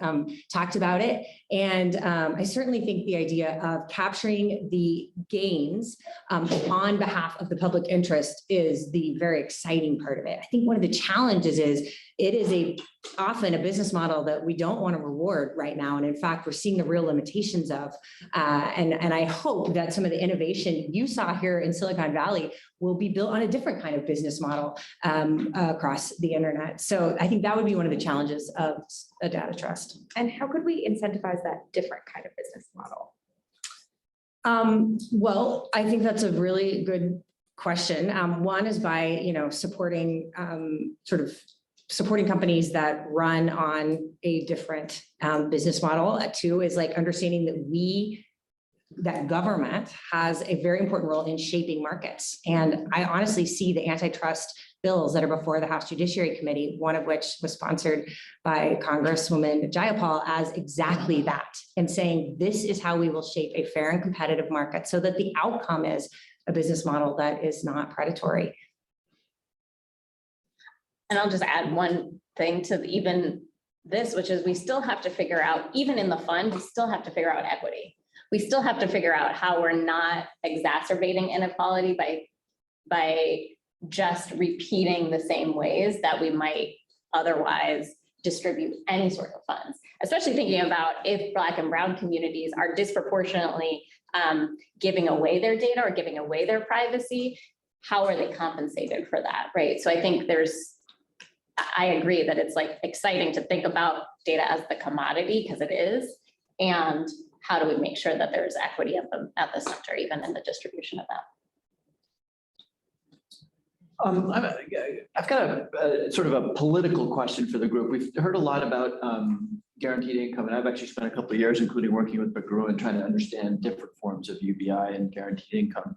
talked about it. And I certainly think the idea of capturing the gains on behalf of the public interest is the very exciting part of it. I think one of the challenges is it is often a business model that we don't want to reward right now. And in fact, we're seeing the real limitations of, and I hope that some of the innovation you saw here in Silicon Valley will be built on a different kind of business model across the internet. So I think that would be one of the challenges of a data trust.
And how could we incentivize that different kind of business model?
Well, I think that's a really good question. One is by, supporting supporting companies that run on a different business model. Two is like understanding that government has a very important role in shaping markets. And I honestly see the antitrust bills that are before the House Judiciary Committee, one of which was sponsored by Congresswoman Jayapal, as exactly that, and saying this is how we will shape a fair and competitive market so that the outcome is a business model that is not predatory.
And I'll just add one thing to even this, which is we still have to figure out, even in the fund, we still have to figure out equity. We still have to figure out how we're not exacerbating inequality by just repeating the same ways that we might otherwise distribute any sort of funds, especially thinking about if Black and Brown communities are disproportionately giving away their data or giving away their privacy, how are they compensated for that, right? So I think I agree that it's like exciting to think about data as the commodity, because it is, and how do we make sure that there's equity at the center, even in the distribution of that?
I've got a sort of a political question for the group. We've heard a lot about guaranteed income, and I've actually spent a couple of years, including working with McGrew and trying to understand different forms of UBI and guaranteed income.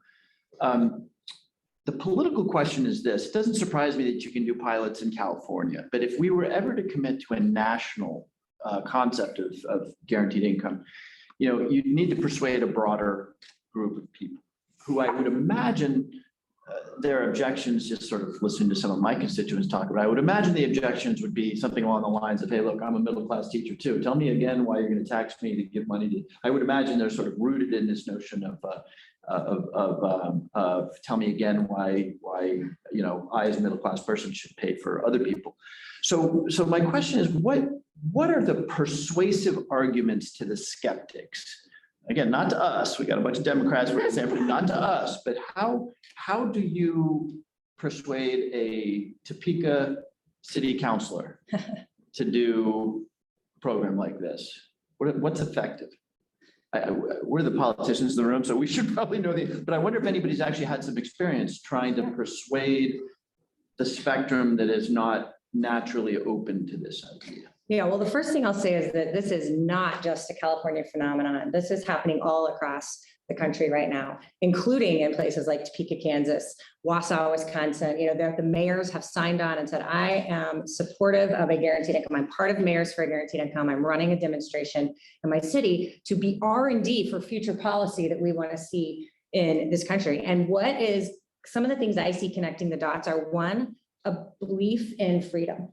The political question is this: it doesn't surprise me that you can do pilots in California, but if we were ever to commit to a national concept of guaranteed income, you'd need to persuade a broader group of people who I would imagine their objections, just sort of listening to some of my constituents talk about, I would imagine the objections would be something along the lines of, hey, look, I'm a middle-class teacher too. Tell me again why you're going to tax me to give money to, I would imagine they're sort of rooted in this notion of tell me again why, you know, I as a middle-class person should pay for other people. So my question is, what are the persuasive arguments to the skeptics? Again, not to us, we got a bunch of Democrats, we're saying, not to us, but how do you persuade a Topeka city councilor to do a program like this? What's effective? We're the politicians in the room, so we should probably know but I wonder if anybody's actually had some experience trying to persuade the spectrum that is not naturally open to this idea.
Yeah, well, the first thing I'll say is that this is not just a California phenomenon. This is happening all across the country right now, including in places like Topeka, Kansas, Wausau, Wisconsin. You know, the mayors have signed on and said, I am supportive of a guaranteed income. I'm part of Mayors for a Guaranteed Income. I'm running a demonstration in my city to be R&D for future policy that we want to see in this country. And what is some of the things I see connecting the dots are, one, a belief in freedom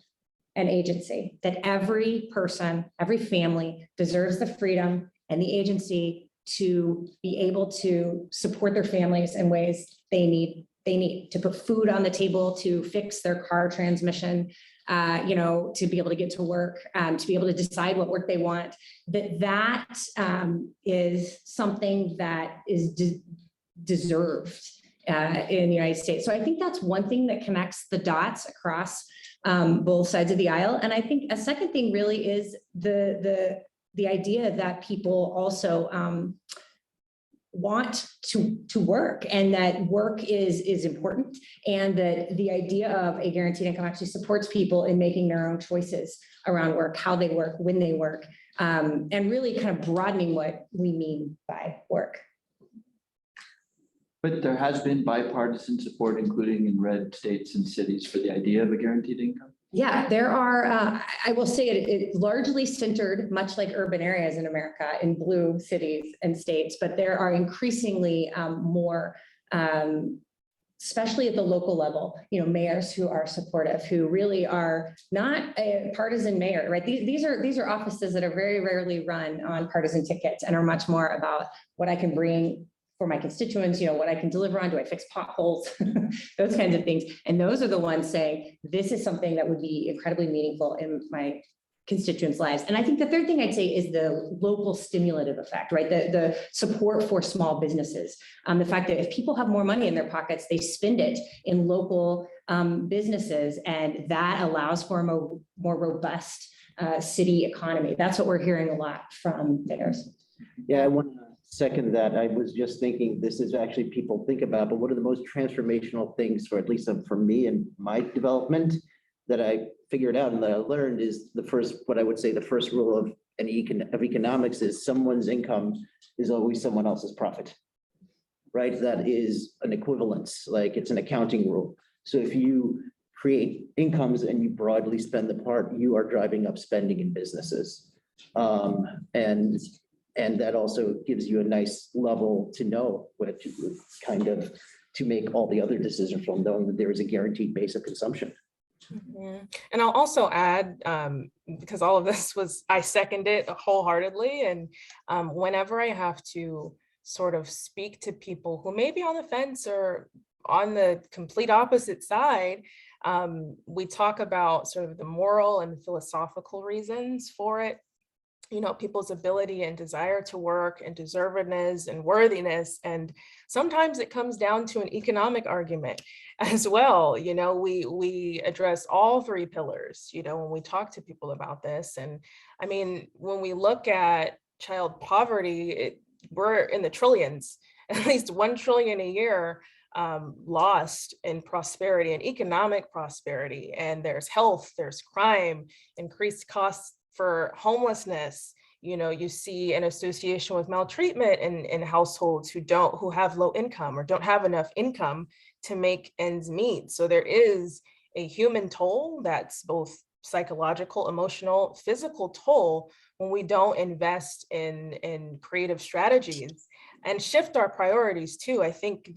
and agency, that every person, every family deserves the freedom and the agency to be able to support their families in ways they need to put food on the table, to fix their car transmission, you know, to be able to get to work, to be able to decide what work they want. That is something that is deserved in the United States. So I think that's one thing that connects the dots across both sides of the aisle. And I think a second thing really is the idea that people also want to work, and that work is important, and that the idea of a guaranteed income actually supports people in making their own choices around work, how they work, when they work, and really kind of broadening what we mean by work.
But there has been bipartisan support, including in red states and cities, for the idea of a guaranteed income.
Yeah, there are, I will say it largely centered, much like urban areas in America, in blue cities and states, but there are increasingly more, especially at the local level, you know, mayors who are supportive, who really are not a partisan mayor, right? These are offices that are very rarely run on partisan tickets and are much more about what I can bring for my constituents, you know, what I can deliver on, do I fix potholes, those kinds of things. And those are the ones saying, this is something that would be incredibly meaningful in my constituents' lives. And I think the third thing I'd say is the local stimulative effect, right? The support for small businesses. The fact that if people have more money in their pockets, they spend it in local businesses, and that allows for a more robust city economy. That's what we're hearing a lot from mayors.
Yeah, I want to second that. I was just thinking, this is actually people think about, but one of the most transformational things, for at least for me and my development, that I figured out and that I learned is what I would say the first rule of economics is someone's income is always someone else's profit, right? That is an equivalence, like it's an accounting rule. So if you create incomes and you broadly spend the part, you are driving up spending in businesses. And that also gives you a nice level to know what to kind of to make all the other decisions from, knowing that there is a guaranteed base of consumption.
Mm-hmm. And I'll also add, because all of this I second it wholeheartedly. And whenever I have to sort of speak to people who may be on the fence or on the complete opposite side, we talk about sort of the moral and philosophical reasons for it. You know, people's ability and desire to work and deservedness and worthiness. And sometimes it comes down to an economic argument as well. You know, we address all three pillars, you know, when we talk to people about this. And I mean, when we look at child poverty, we're in the trillions, at least 1 trillion a year lost in prosperity and economic prosperity. And there's health, there's crime, increased costs for homelessness. You know, you see an association with maltreatment in households who have low income or don't have enough income to make ends meet. So there is a human toll that's both psychological, emotional, physical toll when we don't invest in creative strategies and shift our priorities too. I think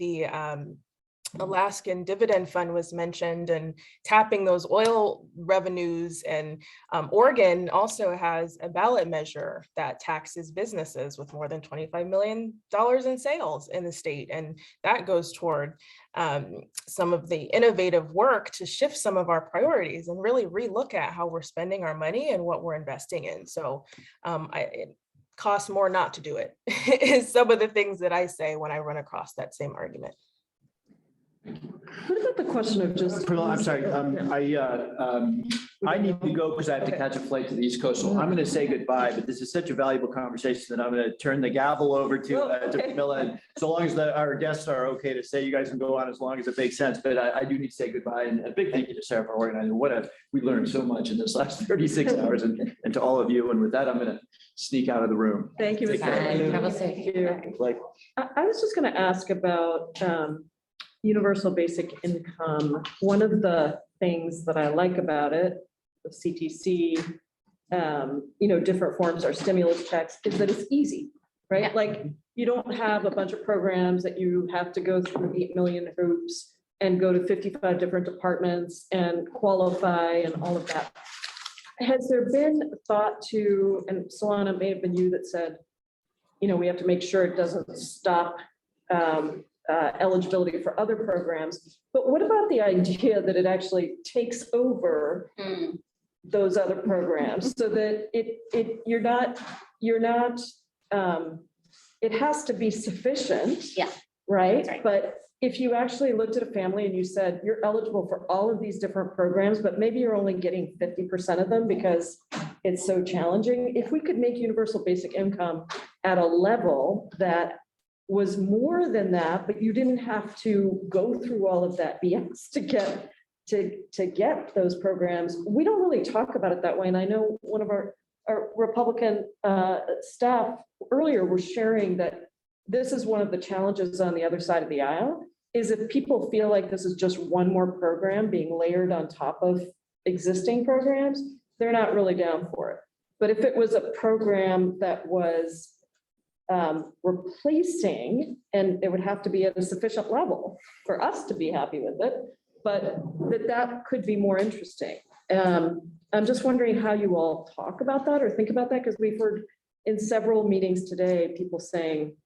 Alaskan dividend fund was mentioned and tapping those oil revenues, and Oregon also has a ballot measure that taxes businesses with more than $25 million in sales in the state. And that goes toward some of the innovative work to shift some of our priorities and really relook at how we're spending our money and what we're investing in. So it costs more not to do it is some of the things that I say when I run across that same argument.
What about the question of just?
I'm sorry, I need to go because I have to catch a flight to the East Coast. So I'm going to say goodbye, but this is such a valuable conversation that I'm going to turn the gavel over to Camilla. And so long as our guests are okay to say, you guys can go on as long as it makes sense, but I do need to say goodbye, and a big thank you to Sarah for organizing. We learned so much in this last 36 hours, and to all of you. And with that, I'm going to sneak out of the room.
Thank you.
Take care.
Travel safe.
Like,
I was just going to ask about universal basic income. One of the things that I like about it, the CTC, different forms are stimulus checks, is that it's easy, right?
Yeah.
Like, you don't have a bunch of programs that you have to go through 8 million hoops and go to 55 different departments and qualify and all of that. Has there been thought to, and Solana, may have been you that said, we have to make sure it doesn't stop eligibility for other programs, but what about the idea that it actually takes over those other programs so that it has to be sufficient?
Yeah.
Right?
That's right.
But if you actually looked at a family and you said, you're eligible for all of these different programs, but maybe you're only getting 50% of them because it's so challenging. If we could make universal basic income at a level that was more than that, but you didn't have to go through all of that BS to get those programs. We don't really talk about it that way. And I know one of our Republican staff earlier was sharing that this is one of the challenges on the other side of the aisle, is if people feel like this is just one more program being layered on top of existing programs, they're not really down for it. But if it was a program that was replacing, and it would have to be at a sufficient level for us to be happy with it, but that could be more interesting. I'm just wondering how you all talk about that or think about that, because we've heard in several meetings today, people saying,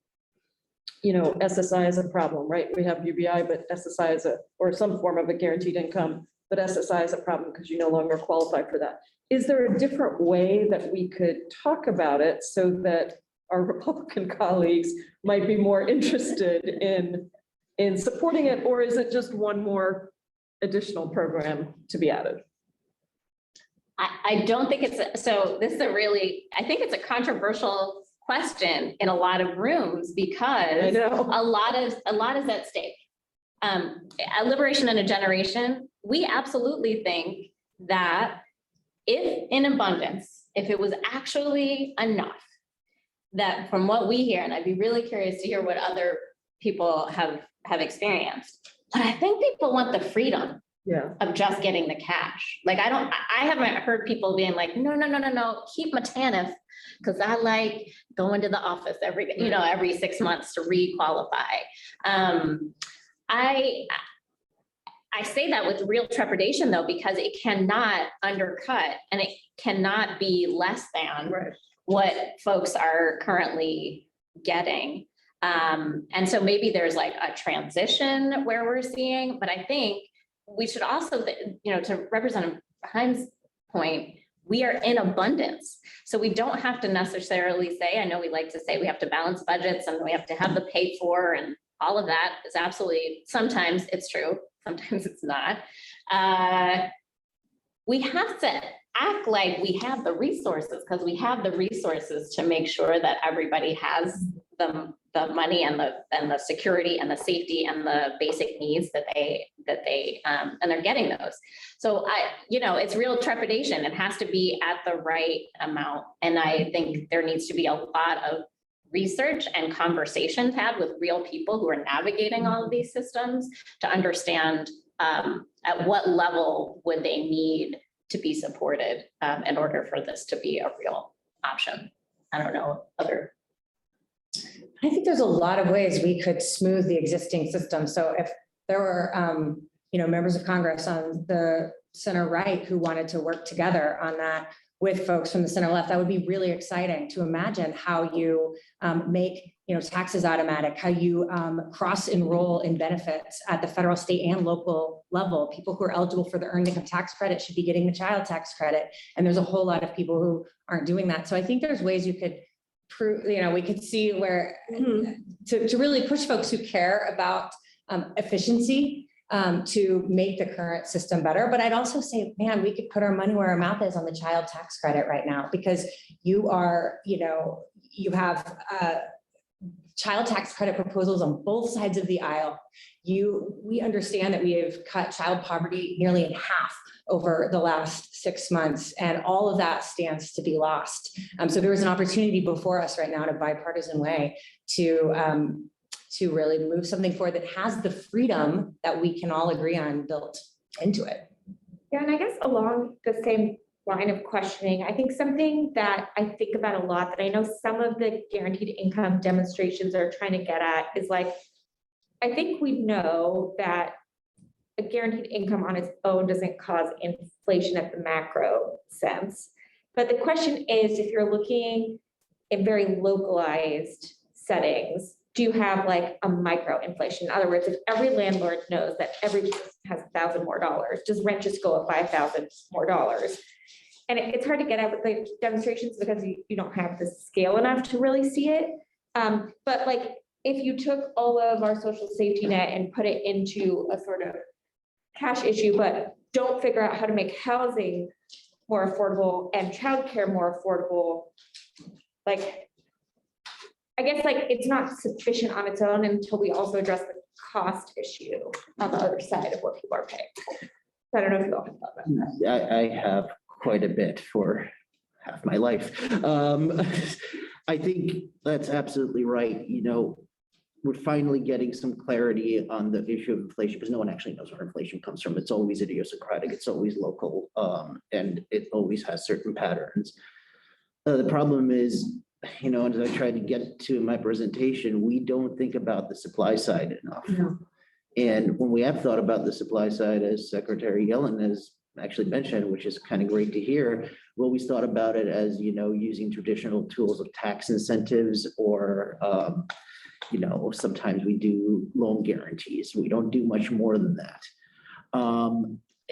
SSI is a problem, right? We have UBI, but SSI is or some form of a guaranteed income, but SSI is a problem because you no longer qualify for that. Is there a different way that we could talk about it so that our Republican colleagues might be more interested in supporting it, or is it just one more additional program to be added?
I don't think so this is I think it's a controversial question in a lot of rooms because a lot is at stake. A liberation and a generation, we absolutely think that if in abundance, if it was actually enough, that from what we hear, and I'd be really curious to hear what other people have experienced, but I think people want the freedom of just getting the cash. Like, I haven't heard people being like, no, keep my TANF, because I like going to the office every 6 months to re-qualify. I say that with real trepidation though, because it cannot undercut and it cannot be less than what folks are currently getting. And so maybe there's like a transition where we're seeing, but I think we should also, to Representative Himes' point, we are in abundance. So we don't have to necessarily say, I know we like to say we have to balance budgets and we have to have the pay for, and all of that is absolutely, sometimes it's true, sometimes it's not. We have to act like we have the resources, because we have the resources to make sure that everybody has the money and the security and the safety and the basic needs that they and they're getting those. So it's real trepidation. It has to be at the right amount. And I think there needs to be a lot of research and conversations had with real people who are navigating all of these systems to understand at what level would they need to be supported in order for this to be a real option. I don't know,
I think there's a lot of ways we could smooth the existing system. So there were, members of Congress on the center right who wanted to work together on that with folks from the center left. That would be really exciting to imagine how you make taxes automatic, how you cross-enroll in benefits at the federal, state, and local level. People who are eligible for the earned income tax credit should be getting the child tax credit. And there's a whole lot of people who aren't doing that. So I think there's ways you could prove, we could see where to really push folks who care about efficiency to make the current system better. But I'd also say, man, we could put our money where our mouth is on the child tax credit right now, because you have child tax credit proposals on both sides of the aisle. We understand that we have cut child poverty nearly in half over the last 6 months, and all of that stands to be lost. So there is an opportunity before us right now in a bipartisan way to really move something forward that has the freedom that we can all agree on built into it.
Yeah, and I guess along the same line of questioning, I think something that I think about a lot that I know some of the guaranteed income demonstrations are trying to get at is like, I think we know that a guaranteed income on its own doesn't cause inflation at the macro sense. But the question is, if you're looking in very localized settings, do you have like a micro inflation? In other words, if every landlord knows that every person has $1,000 more, does rent just go up by $1,000 more? And it's hard to get at with the demonstrations because you don't have the scale enough to really see it. But like, if you took all of our social safety net and put it into a sort of cash issue, but don't figure out how to make housing more affordable and childcare more affordable, like, I guess like it's not sufficient on its own until we also address the cost issue on the other side of what people are paying. So I don't know if you all have thought about that.
I have quite a bit for half my life. I think that's absolutely right. We're finally getting some clarity on the issue of inflation, because no one actually knows where inflation comes from. It's always idiosyncratic, it's always local, and it always has certain patterns. The problem is, as I tried to get to in my presentation, we don't think about the supply side enough.
No.
And when we have thought about the supply side, as Secretary Yellen has actually mentioned, which is kind of great to hear, we always thought about it as, using traditional tools of tax incentives, or, sometimes we do loan guarantees. We don't do much more than that.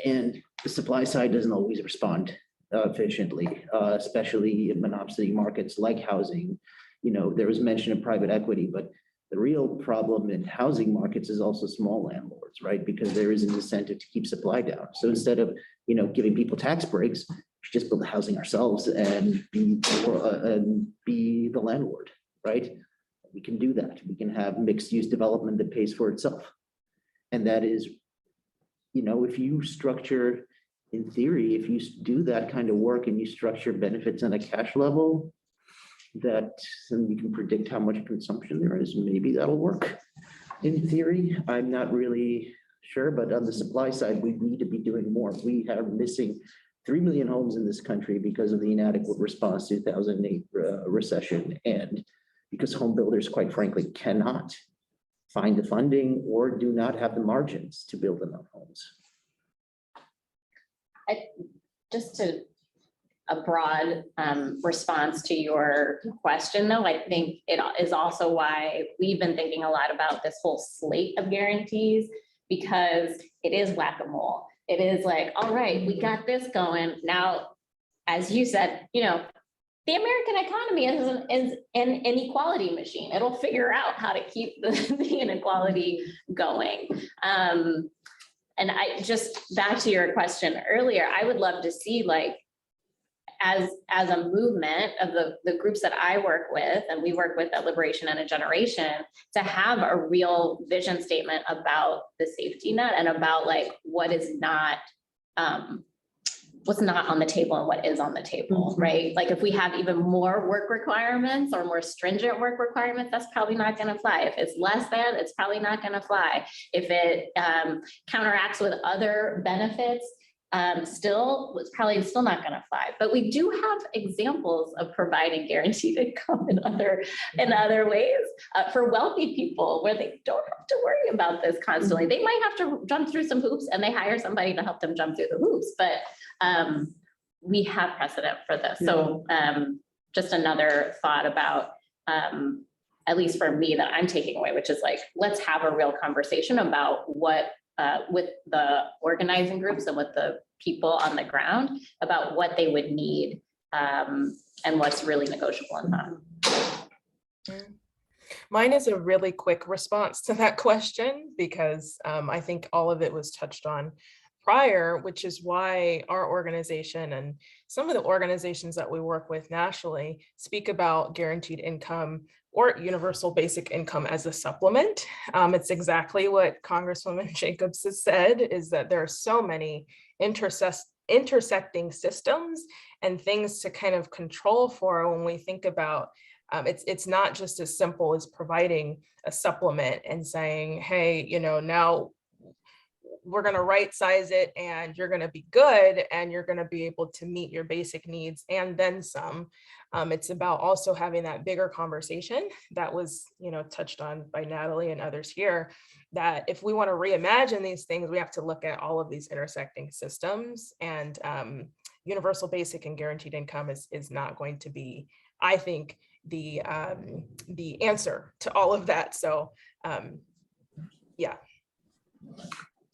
And the supply side doesn't always respond efficiently, especially in monopoly markets like housing. There was mention of private equity, but the real problem in housing markets is also small landlords, right? Because there is an incentive to keep supply down. So instead of, giving people tax breaks, we should just build the housing ourselves and be the landlord, right? We can do that. We can have mixed use development that pays for itself. And that is, if you structure, in theory, if you do that kind of work and you structure benefits on a cash level, that then you can predict how much consumption there is, maybe that'll work. In theory, I'm not really sure, but on the supply side, we need to be doing more. We are missing 3 million homes in this country because of the inadequate response to the 2008 recession, and because home builders, quite frankly, cannot find the funding or do not have the margins to build enough homes.
Just to a broad response to your question, though, I think it is also why we've been thinking a lot about this whole slate of guarantees, because it is whack-a-mole. It is like, all right, we got this going. Now, as you said, the American economy is an inequality machine. It'll figure out how to keep the inequality going. And I just, back to your question earlier, I would love to see, like, as a movement of the groups that I work with, and we work with at Liberation and a Generation, to have a real vision statement about the safety net and about like what is not, what's not on the table and what is on the table, right? Like if we have even more work requirements or more stringent work requirements, that's probably not gonna fly. If it's less than, it's probably not gonna fly. If it counteracts with other benefits, it's probably still not going to fly. But we do have examples of providing guaranteed income in other ways for wealthy people where they don't have to worry about this constantly. They might have to jump through some hoops and they hire somebody to help them jump through the hoops, but we have precedent for this. So just another thought about, at least for me, that I'm taking away, which is like, let's have a real conversation about what with the organizing groups and with the people on the ground about what they would need and what's really negotiable and not.
Mine is a really quick response to that question because I think all of it was touched on prior, which is why our organization and some of the organizations that we work with nationally speak about guaranteed income or universal basic income as a supplement. It's exactly what Congresswoman Jacobs has said, is that there are so many intersecting systems and things to kind of control for when we think about it's not just as simple as providing a supplement and saying, hey, now we're going to right size it and you're going to be good and you're going to be able to meet your basic needs and then some. It's about also having that bigger conversation that was, touched on by Natalie and others here, that if we want to reimagine these things, we have to look at all of these intersecting systems, and universal basic and guaranteed income is not going to be, I think, the answer to all of that. So yeah.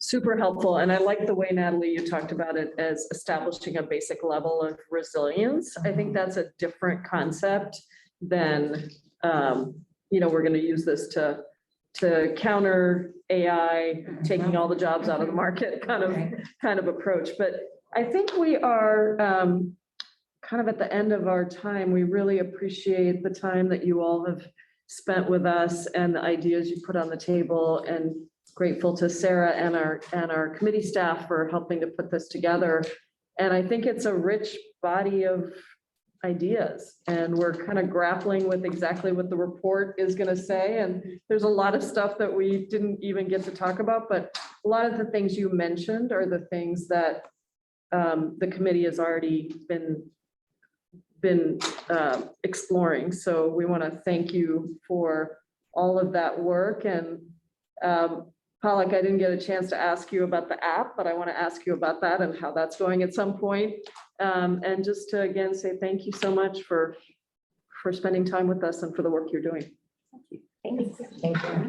Super helpful. And I like the way, Natalie, you talked about it as establishing a basic level of resilience. I think that's a different concept than, we're going to use this to counter AI, taking all the jobs out of the market kind of approach. But I think we are kind of at the end of our time. We really appreciate the time that you all have spent with us and the ideas you put on the table, and grateful to Sarah and our committee staff for helping to put this together. And I think it's a rich body of ideas, and we're kind of grappling with exactly what the report is going to say. And there's a lot of stuff that we didn't even get to talk about, but a lot of the things you mentioned are the things that the committee has already been exploring. So we want to thank you for all of that work. And Pollock, I didn't get a chance to ask you about the app, but I want to ask you about that and how that's going at some point. And just to again say thank you so much for spending time with us and for the work you're doing.
Thank you.
Thank you.